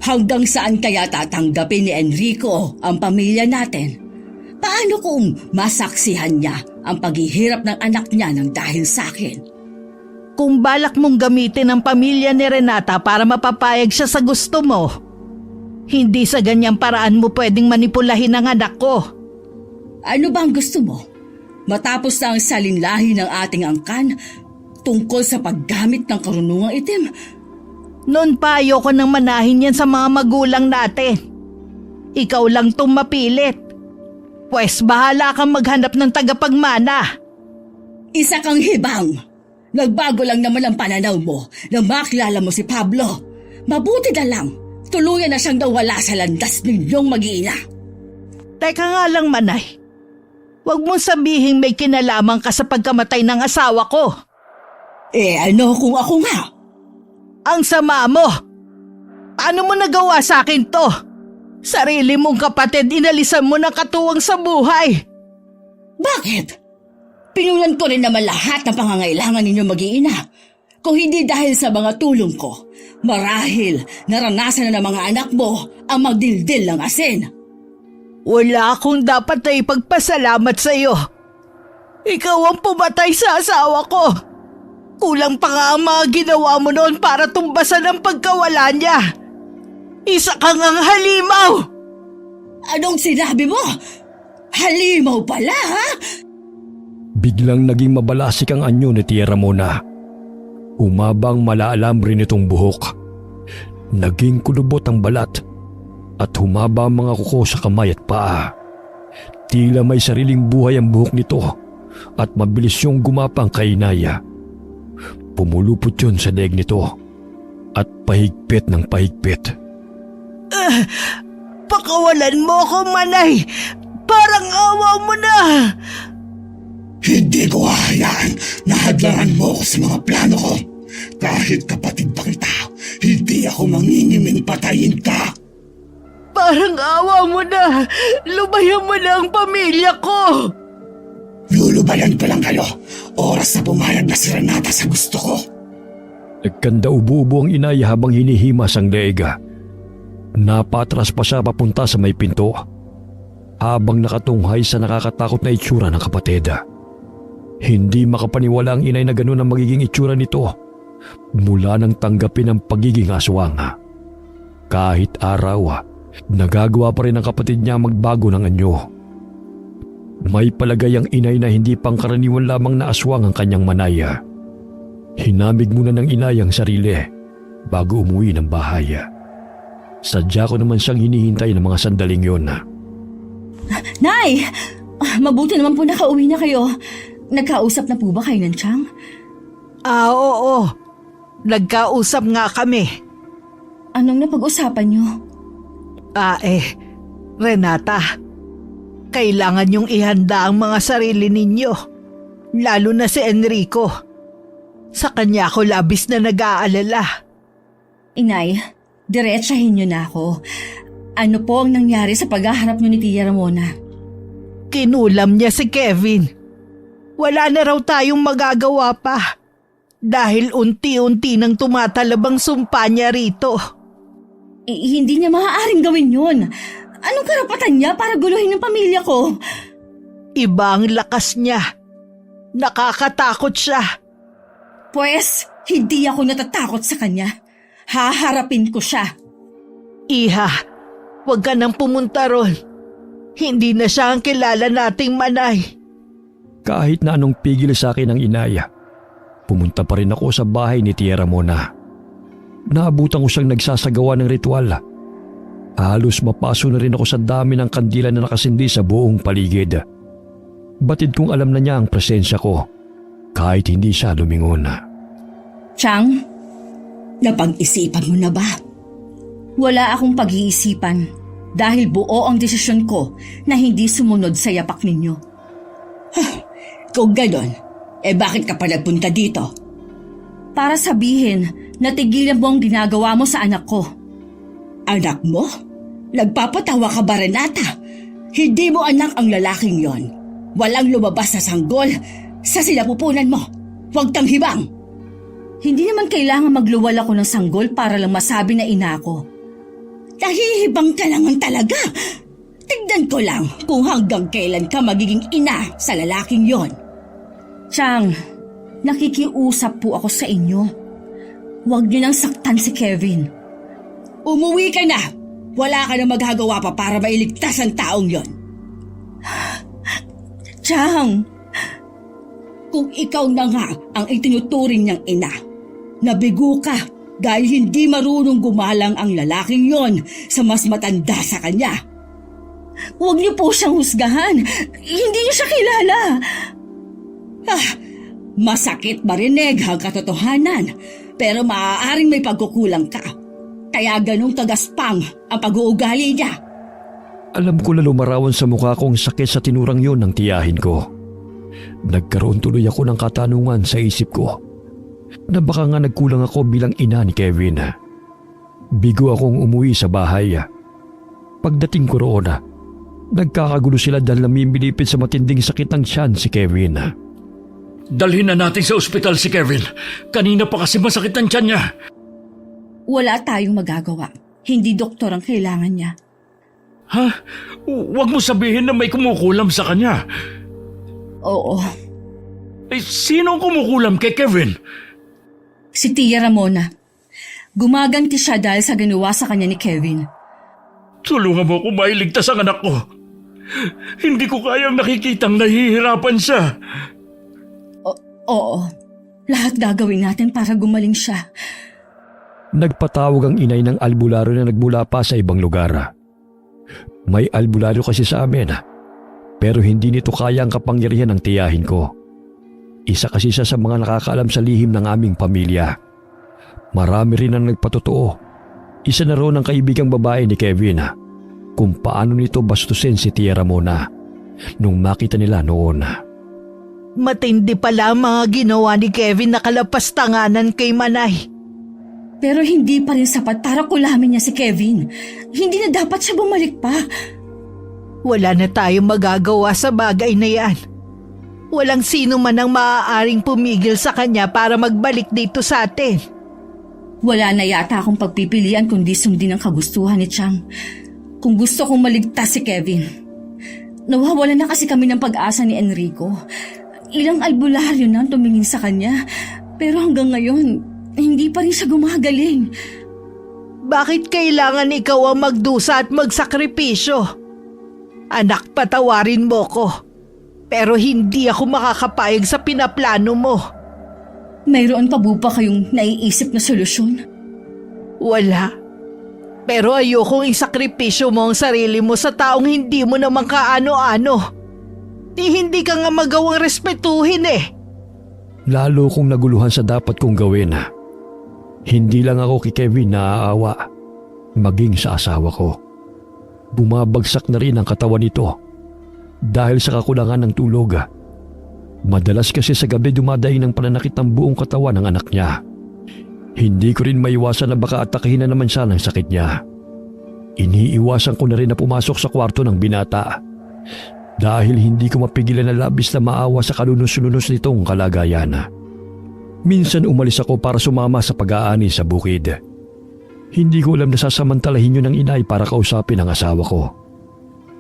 Hanggang saan kaya tatanggapin ni Enrico ang pamilya natin? Paano kung masaksihan niya ang paghihirap ng anak niya ng dahil sa akin? Kung balak mong gamitin ang pamilya ni Renata para mapapayag siya sa gusto mo, hindi sa ganyang paraan mo pwedeng manipulahin ang anak ko. Ano ba ang gusto mo? Matapos na ang salinlahi ng ating angkan tungkol sa paggamit ng karunungang itim? Noon pa ayoko nang manahin yan sa mga magulang natin. Ikaw lang tong mapilit. Pwes bahala kang maghanap ng tagapagmana. Isa kang hibang. Nagbago lang naman ang pananaw mo nang makilala mo si Pablo. Mabuti na lang, tuluyan na siyang nawala sa landas ninyong mag-iina. Teka nga lang, Manay. Huwag mong sabihin may kinalaman ka sa pagkamatay ng asawa ko. Ano kung ako nga? Ang sama mo! Paano mo nagawa sa akin to? Sarili mong kapatid inalisan mo ng katuwang sa buhay. Bakit? Pinunan ko rin naman lahat ng pangangailangan ninyo mag-iina. Kung hindi dahil sa mga tulong ko, marahil naranasan na ng mga anak mo ang magdildil ng asin. Wala akong dapat na ipagpasalamat sa iyo. Ikaw ang pumatay sa asawa ko. Kulang pa nga ang mga ginawa mo noon para tumbasan ang pagkawala niya. Isa kang ang halimaw! Anong sinabi mo? Halimaw pala, ha? Biglang naging mabalasik ang anyo ni Tia Ramona. Umabang malaalam rin itong buhok Naging kulubot ang balat at humaba ang mga kuko sa kamay at paa. Tila may sariling buhay ang buhok nito at mabilis yung gumapang kay inaya. Pumulupot yun sa leeg nito at pahigpit ng pahigpit. Pakawalan mo ako, Manay! Parang awa mo na! Hindi ko hahayaan na hadlangan mo ako sa mga plano ko. Kahit kapatid pa kita, hindi ako mangingiming patayin ka. Parang awa mo na! Lubayan mo na ang pamilya ko! Lulubayan ko lang kayo. Oras na pumayag na si Renata sa gusto ko. Nagkanda ubo-ubo ang inay habang hinihimas ang leega. Napatras pa siya papunta sa may pinto habang nakatunghay sa nakakatakot na itsura ng kapatid. Hindi makapaniwala ang inay na ganun ang magiging itsura nito mula nang tanggapin ang pagiging aswang. Kahit araw, nagagawa pa rin ang kapatid niya magbago ng anyo. May palagay ang inay na hindi pangkaraniwan lamang na aswang ang kanyang manaya. Hinamig muna ng inay ang sarili bago umuwi ng bahay. Sadya ko naman siyang hinihintay ng mga sandaling yun. Nay! Mabuti naman po nakauwi na kayo. Nagkausap na po ba kayo ng Chang? Oo. Nagkausap nga kami. Anong napag-usapan niyo? Renata, kailangan niyong ihanda ang mga sarili ninyo. Lalo na si Enrico. Sa kanya ako labis na nag-aalala. Inay, diretsahin niyo na ako. Ano po ang nangyari sa paghaharap niyo ni Tia Ramona? Kinulam niya si Kevin. Wala na raw tayong magagawa pa dahil unti-unti nang tumatalab ang sumpa niya rito. Hindi niya maaaring gawin yun. Anong karapatan niya para guluhin ang pamilya ko? Iba ang lakas niya. Nakakatakot siya. Pwes, hindi ako natatakot sa kanya. Haharapin ko siya. Iha, huwag ka nang pumunta ron. Hindi na siya ang kilala nating Manay. Kahit na anong pigil sa akin ng inaya, pumunta pa rin ako sa bahay ni Tia Ramona. Naabutan ko siyang nagsasagawa ng ritual. Halos mapaso na rin ako sa dami ng kandila na nakasindi sa buong paligid. Batid kong alam na niya ang presensya ko kahit hindi siya lumingon. Chang, napag-isipan mo na ba? Wala akong pag-iisipan dahil buo ang desisyon ko na hindi sumunod sa yapak ninyo. Kung ganon, bakit ka pa nagpunta dito? Para sabihin na tigilan mo ang ginagawa mo sa anak ko. Anak mo? Nagpapatawa ka ba, Renata? Hindi mo anak ang lalaking yon. Walang lumabas na sanggol sa sinapupunan mo. Huwag kang hibang. Hindi naman kailangan magluwal ako ng sanggol para lang masabi na ina ko. Nahihibang ka lang talaga. Tignan ko lang kung hanggang kailan ka magiging ina sa lalaking yon. Chang, nakikiusap po ako sa inyo. Huwag niyo nang saktan si Kevin. Umuwi ka na. Wala ka na magagawa pa para mailigtas ang taong yon. Chang! Kung ikaw na nga ang itinuturing niyang ina, nabigo ka dahil hindi marunong gumalang ang lalaking yon sa mas matanda sa kanya. Huwag niyo po siyang husgahan. Hindi niyo siya kilala. Masakit marinig ang katotohanan, pero maaaring may pagkukulang ka. Kaya ganung kagaspang ang pag-uugali niya. Alam ko na lumarawan sa mukha kong sakit sa tinurang yon ng tiyahin ko. Nagkaroon tuloy ako ng katanungan sa isip ko na baka nga nagkulang ako bilang ina ni Kevin. Bigo akong umuwi sa bahay. Pagdating ko roon, nagkakagulo sila dahil namimilipit sa matinding sakit ng tiyan si Kevin. Dalhin na natin sa ospital si Kevin. Kanina pa kasi masakit ang tiyan niya. Wala tayong magagawa. Hindi doktor ang kailangan niya. Ha? Huwag mo sabihin na may kumukulam sa kanya. Oo. Sino ang kumukulam kay Kevin? Si Tia Ramona. Gumaganti siya dahil sa ginawa sa kanya ni Kevin. Tulungan mo kung mailigtas ang anak ko. Hindi ko kayang nakikitang nahihirapan siya. Oo. Lahat gagawin natin para gumaling siya. Nagpatawag ang inay ng albularyo na nagmula pa sa ibang lugar. May albularyo kasi sa amin, pero hindi nito kaya ang kapangyarihan ng tiyahin ko. Isa kasi siya sa mga nakakaalam sa lihim ng aming pamilya. Marami rin ang nagpatotoo. Isa na roon ang kaibigang babae ni Kevin kung paano nito bastusin si Tia Ramona nung makita nila noon. Matindi pala ang mga ginawa ni Kevin na kalapastanganan kay Manay. Pero hindi pa rin sapat para kulamin niya si Kevin. Hindi na dapat siya bumalik pa. Wala na tayong magagawa sa bagay na yan. Walang sino man ang maaaring pumigil sa kanya para magbalik dito sa atin. Wala na yata akong pagpipilian kundi sundin ang kagustuhan ni Chang. Kung gusto kong maligtas si Kevin. Nawawalan na kasi kami ng pag-asa ni Enrico. Ilang albularyo na ang tumingin sa kanya. Pero hanggang ngayon, hindi pa rin siya gumagaling. Bakit kailangan ikaw ang magdusa at magsakripisyo? Anak, patawarin mo ko. Pero hindi ako makakapayag sa pinaplano mo. Mayroon pa ba kayong naiisip na solusyon? Wala. Pero ayokong isakripisyo mo ang sarili mo sa taong hindi mo naman kaano-ano. Hindi ka nga magawang respetuhin eh. Lalo kong naguluhan sa dapat kong gawin. Hindi lang ako kay Kevin naaawa, maging sa asawa ko. Bumabagsak na rin ang katawan nito dahil sa kakulangan ng tulog. Madalas kasi sa gabi dumadaing ng pananakit ang buong katawan ng anak niya. Hindi ko rin maiwasan na baka atakihin na naman siya ng sakit niya. Iniiwasan ko na rin na pumasok sa kwarto ng binata dahil hindi ko mapigilan na labis na maawa sa kalunos-lunos nitong kalagayan. Minsan umalis ako para sumama sa pag-aani sa bukid. Hindi ko alam na sasamantalahin yun ng inay para kausapin ang asawa ko.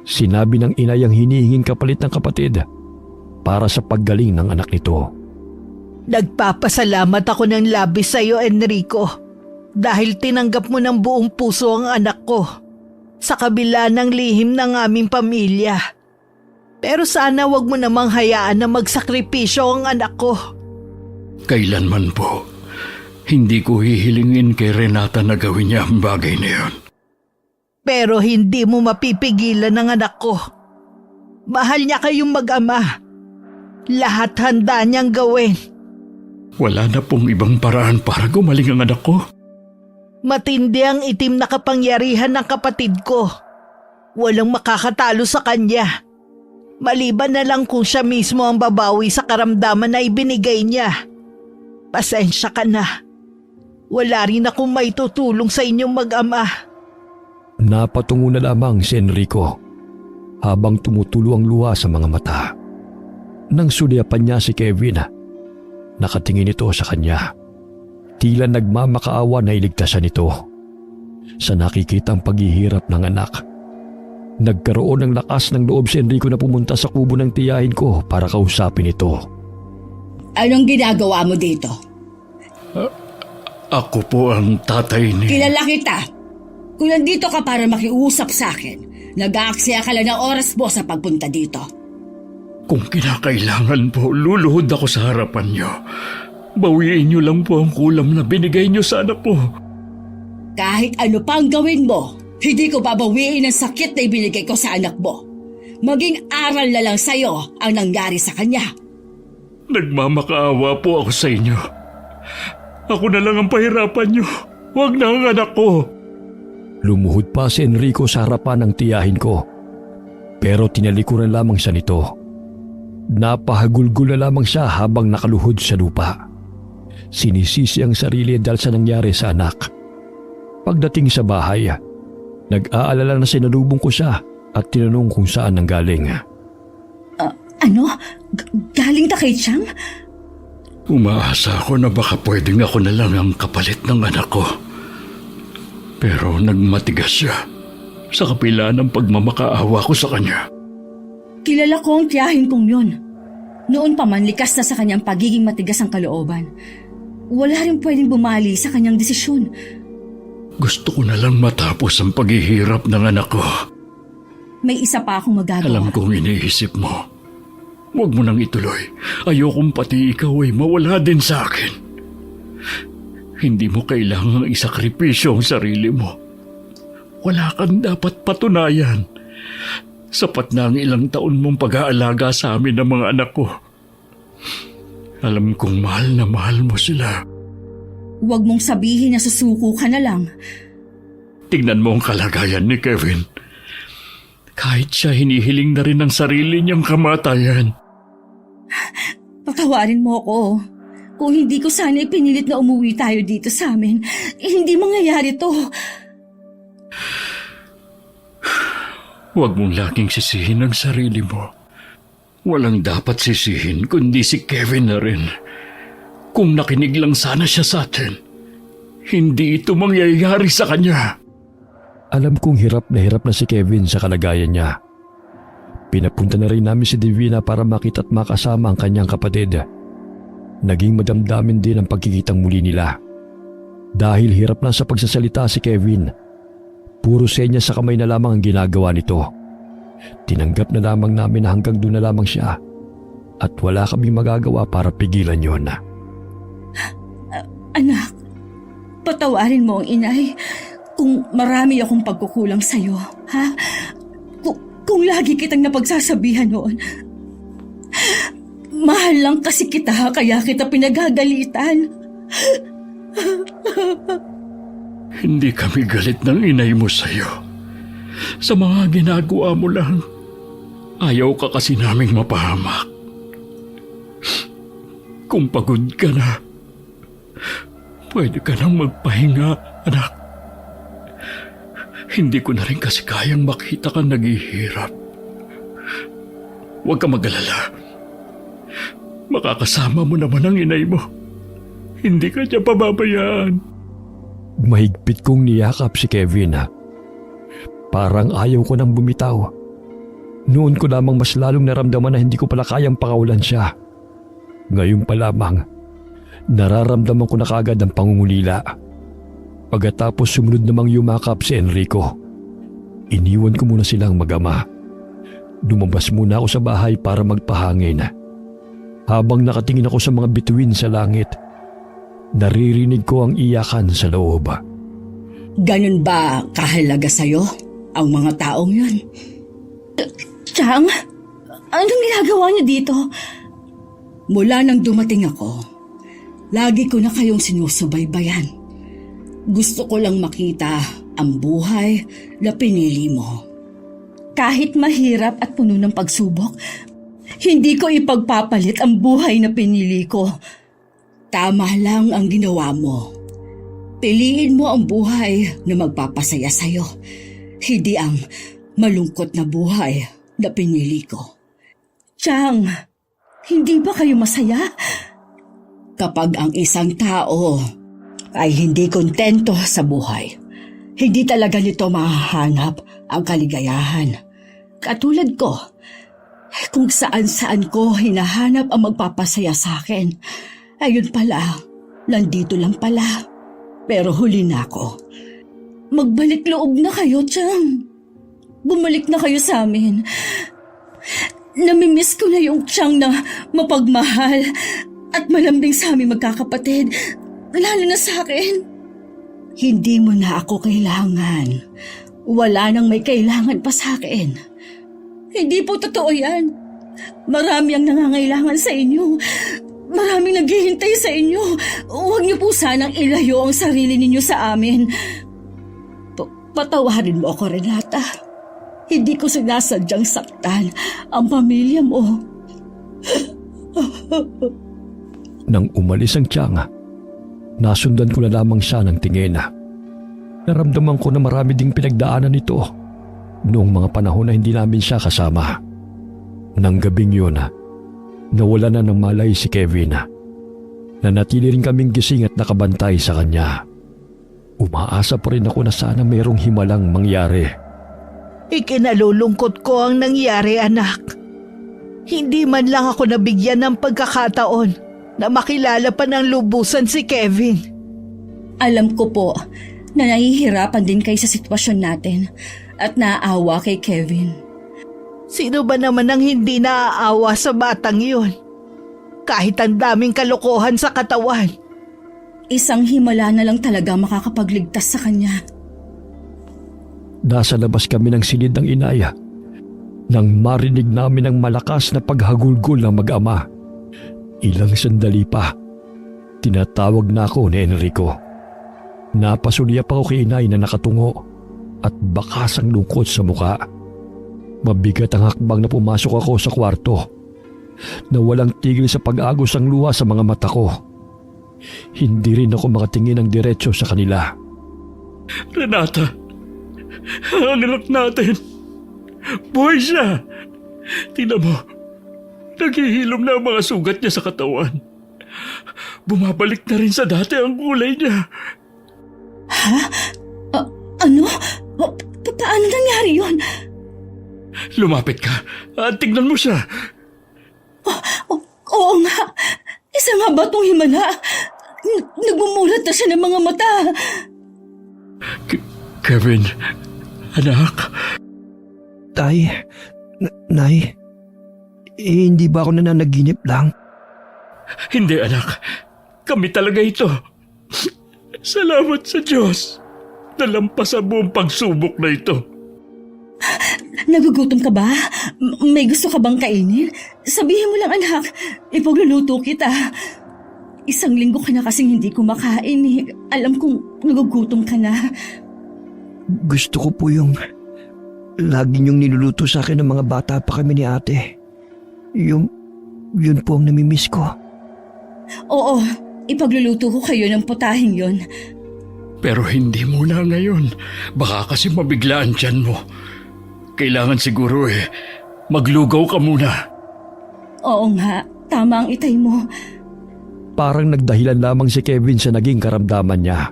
Sinabi ng inay ang hinihinging kapalit ng kapatid para sa paggaling ng anak nito. Nagpapasalamat ako ng labis sa iyo, Enrico, dahil tinanggap mo ng buong puso ang anak ko sa kabila ng lihim ng aming pamilya. Pero sana wag mo namang hayaan na magsakripisyo ang anak ko. Kailanman po, hindi ko hihilingin kay Renata na gawin niya ang bagay na yun. Pero hindi mo mapipigilan ang anak ko. Mahal niya kayong mag-ama. Lahat handa niyang gawin. Wala na pong ibang paraan para gumaling ang anak ko. Matindi ang itim na kapangyarihan ng kapatid ko. Walang makakatalo sa kanya. Maliban na lang kung siya mismo ang babawi sa karamdaman na ibinigay niya. Pasensya ka na. Wala rin akong maitutulong sa inyong mag-ama. Napatungo na lamang si Enrico habang tumutulo ang luha sa mga mata. Nang sulyapan niya si Kevin, nakatingin ito sa kanya. Tila nagmamakaawa na iligtasan ito. Sa nakikitang paghihirap ng anak, nagkaroon ng lakas ng loob si Enrico na pumunta sa kubo ng tiyahin ko para kausapin ito. Anong ginagawa mo dito? Ako po ang tatay ni... Kilala kita. Kung nandito ka para makiusap sa akin, nag-aaksaya ka lang ng oras mo sa pagpunta dito. Kung kinakailangan po, luluhod ako sa harapan niyo. Bawiin niyo lang po ang kulam na binigay niyo sa anak ko. Kahit ano pang gawin mo, hindi ko babawiin ang sakit na ibinigay ko sa anak mo. Maging aral na lang sa'yo ang nangyari sa kanya. Nagmamakaawa po ako sa inyo. Ako na lang ang pahirapan niyo. Huwag na ang anak ko. Lumuhod pa si Enrico sa harapan ng tiyahin ko. Pero tinalikuran lamang siya nito. Napahagulgul na lamang siya habang nakaluhod sa lupa. Sinisisi ang sarili dahil sa nangyari sa anak. Pagdating sa bahay, nag-aalala na sinalubong ko siya at tinanong kung saan nanggaling. Ano? Galing na kay Chang? Umaasa ako na baka pwedeng ako na lang ang kapalit ng anak ko. Pero nagmatigas siya sa kapila ng pagmamakaawa ko sa kanya. Kilala ko ang tiyahin kong yun. Noon pa man likas na sa kanyang pagiging matigas ang kalooban. Wala rin pwedeng bumali sa kanyang desisyon. Gusto ko na lang matapos ang paghihirap ng anak ko. May isa pa akong magagawa. Alam kong iniisip mo. Huwag mo nang ituloy. Ayokong pati ikaw ay mawala din sa akin. Hindi mo kailangang isakripisyo ang sarili mo. Wala kang dapat patunayan. Sapat na ang ilang taon mong pag-aalaga sa amin ng mga anak ko. Alam kong mahal na mahal mo sila. Huwag mong sabihin na susuko ka na lang. Tingnan mo ang kalagayan ni Kevin. Kahit siya hinihiling na rin ang sarili niyang kamatayan. Patawarin mo ako. Kung hindi ko sana ipinilit na umuwi tayo dito sa amin, hindi mangyayari to. Huwag mong laging sisihin ang sarili mo. Walang dapat sisihin kundi si Kevin na rin. Kung nakinig lang sana siya sa atin, hindi ito mangyayari sa kanya. Alam kong hirap na si Kevin sa kalagayan niya. Pinapunta na rin namin si Divina para makita at makasama ang kanyang kapatid. Naging madamdamin din ang pagkikitang muli nila. Dahil hirap na sa pagsasalita si Kevin, puro senya sa kamay na lamang ang ginagawa nito. Tinanggap na lamang namin na hanggang doon na lamang siya at wala kaming magagawa para pigilan yon. Anak, patawarin mo ang inay kung marami akong pagkukulang sa'yo, ha? Kung lagi kitang napagsasabihan noon. Mahal lang kasi kita kaya kita pinagagalitan. Hindi kami galit ng inay mo sa'yo. Sa mga ginagawa mo lang, ayaw ka kasi naming mapahamak. Kung pagod ka na, pwede ka nang magpahinga, anak. Hindi ko na rin kasi kayang makita kang naghihirap. Huwag ka mag-alala. Makakasama mo naman ang inay mo. Hindi ka niya pababayaan. Mahigpit kong niyakap si Kevin. Parang ayaw ko nang bumitaw. Noon ko lamang mas lalong naramdaman na hindi ko pala kayang pakawalan siya. Ngayon pa lamang, nararamdaman ko na kagad ang pangungulila. Pagkatapos sumunod namang yumakap si Enrico. Iniwan ko muna silang mag-ama. Lumabas muna ako sa bahay para magpahangin. Habang nakatingin ako sa mga bituin sa langit, naririnig ko ang iyakan sa loob. Ganun ba kahalaga sa'yo ang mga taong yun? Chang, anong ginagawa niyo dito? Mula nang dumating ako, lagi ko na kayong sinusubaybayan. Gusto ko lang makita ang buhay na pinili mo. Kahit mahirap at puno ng pagsubok, hindi ko ipagpapalit ang buhay na pinili ko. Tama lang ang ginawa mo. Piliin mo ang buhay na magpapasaya sa'yo, hindi ang malungkot na buhay na pinili ko. Chang, hindi ba kayo masaya? Kapag ang isang tao ay hindi kontento sa buhay, hindi talaga nito mahahanap ang kaligayahan. Katulad ko, kung saan-saan ko hinahanap ang magpapasaya sa akin, ayun pala, nandito lang pala. Pero huli na ako. Magbalik loob na kayo, Chang. Bumalik na kayo sa amin. Namimiss ko na yung Chang na mapagmahal at malambing sa aming magkakapatid, lalo na sa akin. Hindi mo na ako kailangan. Wala nang may kailangan pa sa akin. Hindi po totoo yan. Marami ang nangangailangan sa inyo. Maraming naghihintay sa inyo. Huwag niyo po sanang ilayo ang sarili ninyo sa amin. Patawarin mo ako, Renata. Hindi ko sinasadyang saktan ang pamilya mo. Nang umalis ang Chang, nasundan ko na lamang siya ng tingin. Naramdaman ko na marami ding pinagdaanan nito noong mga panahon na hindi namin siya kasama. Nang gabing yun, nawala na ng malay si Kevin. Nanatili rin kaming gising at nakabantay sa kanya. Umaasa pa rin ako na sana mayroong himalang mangyari. Ikinalulungkot ko ang nangyari, anak. Hindi man lang ako nabigyan ng pagkakataon na makilala pa ng lubusan si Kevin. Alam ko po na nahihirapan din kayo sa sitwasyon natin at naaawa kay Kevin. Sino ba naman ang hindi naaawa sa batang yun? Kahit ang daming kalokohan sa katawan. Isang himala na lang talaga makakapagligtas sa kanya. Nasa labas kami ng silid ng inaya nang marinig namin ang malakas na paghagulgol ng mag-ama. Ilang sandali pa, tinatawag na ako ni Enrico. Napasulyap ako kay inay na nakatungo at bakas ang lungkot sa muka. Mabigat ang hakbang na pumasok ako sa kwarto na walang tigil sa pag-agos ang luha sa mga mata ko. Hindi rin ako makatingin ng diretso sa kanila. Renata, ang anak natin. Buhay siya. Tingnan mo, naghihilom na ang mga sugat niya sa katawan. Bumabalik na rin sa dati ang kulay niya. Ano? Paano nangyari yun? Lumapit ka at tignan mo siya. Oo nga. Isa nga ba itong himala? Nagmumulat na siya ng mga mata. Kevin, anak. Tay, Nay, hindi ba ako nananaginip lang? Hindi anak, kami talaga ito. Salamat sa Diyos. Nalampas ang buong pagsubok na ito. Nagugutom ka ba? May gusto ka bang kainin? Sabihin mo lang anak, ipagluluto kita. Isang linggo ka na kasing hindi kumakain eh. Alam kong nagugutom ka na. Gusto ko po yung lagi niyong niluluto sa akin ng mga bata pa kami ni ate. Yun po ang namimiss ko. Oo, ipagluluto ko kayo ng putahing yon. Pero hindi muna ngayon. Baka kasi mabiglaan tiyan mo. Kailangan siguro maglugaw ka muna. Oo nga, tama ang itay mo. Parang nagdahilan lamang si Kevin sa naging karamdaman niya.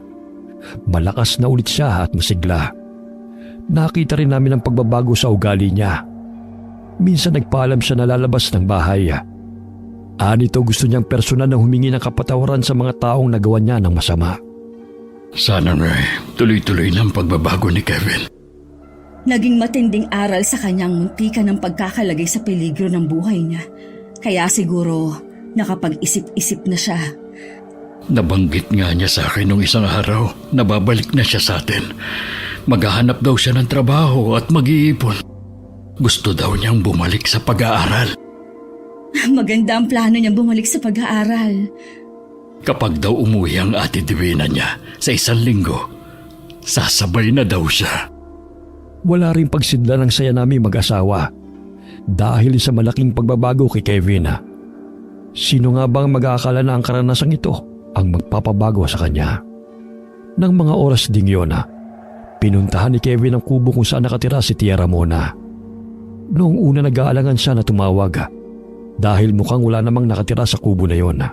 Malakas na ulit siya at masigla. Nakita rin namin ang pagbabago sa ugali niya. Minsan nagpaalam siya na lalabas ng bahay. Anito gusto niyang personal na humingi ng kapatawaran sa mga taong nagawa niya ng masama. Sana tuloy-tuloy ng pagbabago ni Kevin. Naging matinding aral sa kanyang muntikan ng pagkakalagay sa peligro ng buhay niya. Kaya siguro nakapag-isip-isip na siya. Nabanggit nga niya sa akin nung isang araw na babalik na siya sa atin. Maghahanap daw siya ng trabaho at mag-iipon. Gusto daw niyang bumalik sa pag-aaral. Maganda ang plano niyang bumalik sa pag-aaral. Kapag daw umuwi ang ate Divina niya sa isang linggo, sasabay na daw siya. Wala rin pagsidla ng saya namin mag-asawa dahil sa malaking pagbabago kay Kevin. Sino nga bang mag-aakala na ang karanasang ito ang magpapabago sa kanya? Nang mga oras ding yun, pinuntahan ni Kevin ang kubo kung saan nakatira si Tia Ramona. Noong una nag-aalangan siya na tumawag dahil mukhang wala namang nakatira sa kubo na yon.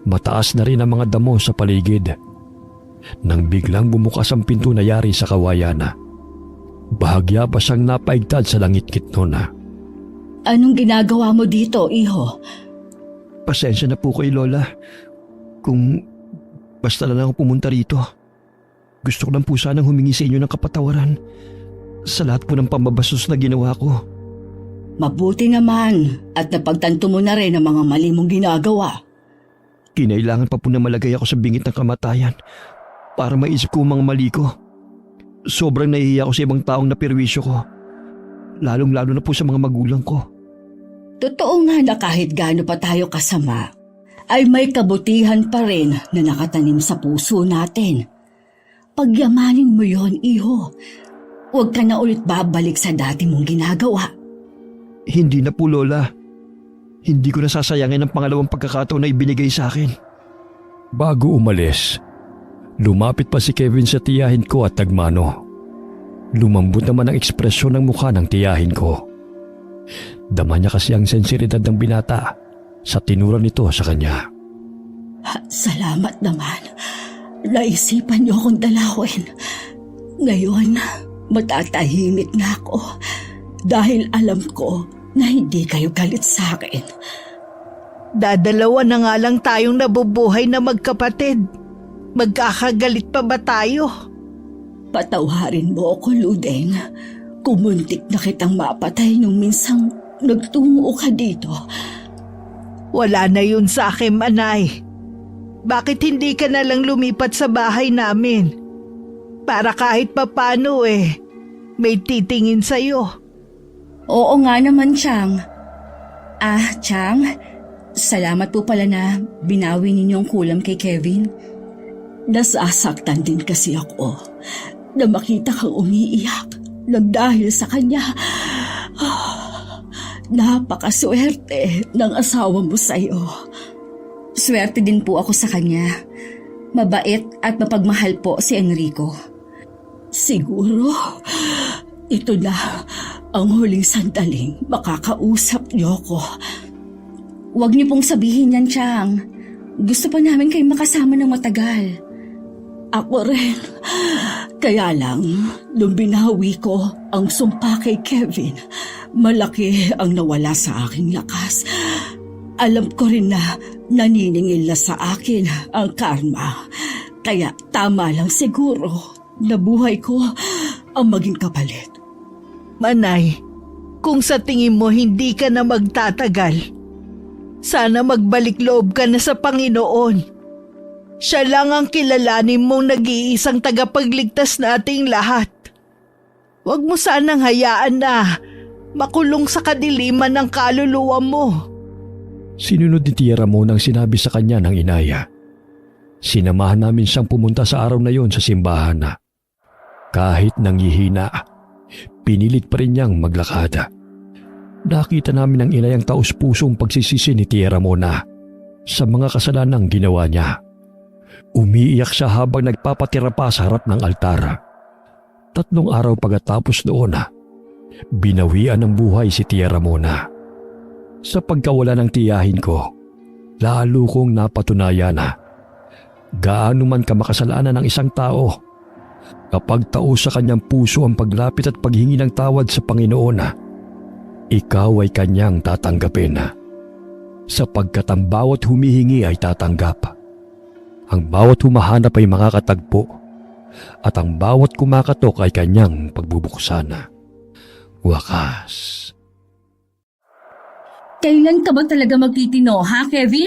Mataas na rin ang mga damo sa paligid. Nang biglang bumukas ang pinto na yari sa kawayan, bahagya pa siyang napaigtad sa langit-kit noon. Anong ginagawa mo dito, iho? Pasensya na po kay Lola. Kung basta na lang ako pumunta rito. Gusto ko lang po sanang humingi sa inyo ng kapatawaran sa lahat po ng pambabastos na ginawa ko. Mabuti naman at napagtanto mo na rin ang mga mali mong ginagawa. Kinailangan pa po na malagay ako sa bingit ng kamatayan para maisip ko ang mga mali ko. Sobrang nahihiya ako sa ibang taong naperwisyo ko. Lalong-lalo na po sa mga magulang ko. Totoo nga na kahit gaano pa tayo kasama, ay may kabutihan pa rin na nakatanim sa puso natin. Pagyamanin mo yon, iho. Huwag ka na ulit babalik sa dati mong ginagawa. Hindi na po, Lola. Hindi ko nasasayangin ang pangalawang pagkakataon na ibinigay sa akin. Bago umalis, lumapit pa si Kevin sa tiyahin ko at nagmano. Lumambot naman ang ekspresyon ng mukha ng tiyahin ko. Dama niya kasi ang sensibilidad ng binata sa tinura nito sa kanya. Salamat naman. Naisipan niyo akong dalawin. Ngayon, matatahimik na ako dahil alam ko na hindi kayo galit sa akin. Dadalawa na nga lang tayong nabubuhay na magkapatid. Magkakagalit pa ba tayo? Patawarin mo ako, Ludeng. Kumuntik na kitang mapatay nung minsang nagtungo ka dito. Wala na yun sa akin, Manay. bakit hindi ka na lang lumipat sa bahay namin? Para kahit papano may titingin sa'yo. Oo nga naman, Chang. Chang, salamat po pala na binawi ninyo ang kulam kay Kevin. Nasasaktan din kasi ako na makita kang umiiyak nang dahil sa kanya. Napakaswerte ng asawa mo sa'yo. Swerte din po ako sa kanya. Mabait at mapagmahal po si Enrico. Siguro, ito na ang huling sandaling makakausap niyo ko. Huwag niyo pong sabihin yan, Chang. Gusto pa namin kayo makasama ng matagal. Ako rin. Kaya lang, nung binawi ko ang sumpa kay Kevin, malaki ang nawala sa aking lakas. Alam ko rin na naniningil na sa akin ang karma. Kaya tama lang siguro na buhay ko ang maging kapalit. Manay, kung sa tingin mo hindi ka na magtatagal, sana magbalik loob ka na sa Panginoon. Siya lang ang kilalanin mong nag-iisang tagapagligtas nating lahat. Huwag mo sanang hayaan na makulong sa kadiliman ng kaluluwa mo. Sinunod ni Tia Ramon ang sinabi sa kanya ng inaya. Sinamahan namin siyang pumunta sa araw na yon sa simbahan na. Kahit nanghihina, pinilit pa rin niyang maglakad. Nakita namin ang inayang taus-pusong pagsisisi ni Tia Ramona sa mga kasalanang ginawa niya. Umiiyak siya habang nagpapatira pa sa harap ng altar. 3 araw pagkatapos noon, binawian ng buhay si Tia Ramona. Sa pagkawala ng tiyahin ko, lalo kong napatunayan na gaano man kamakasalanan ng isang tao, kapag taos sa kanyang puso ang paglapit at paghingi ng tawad sa Panginoon, ikaw ay kanyang tatanggapin. Sapagkat ang bawat humihingi ay tatanggap. Ang bawat humahanap ay makakatagpo, at ang bawat kumakatok ay kanyang pagbubuksan. Wakas. Kailan ka ba talaga magtitino, ha, Kevin?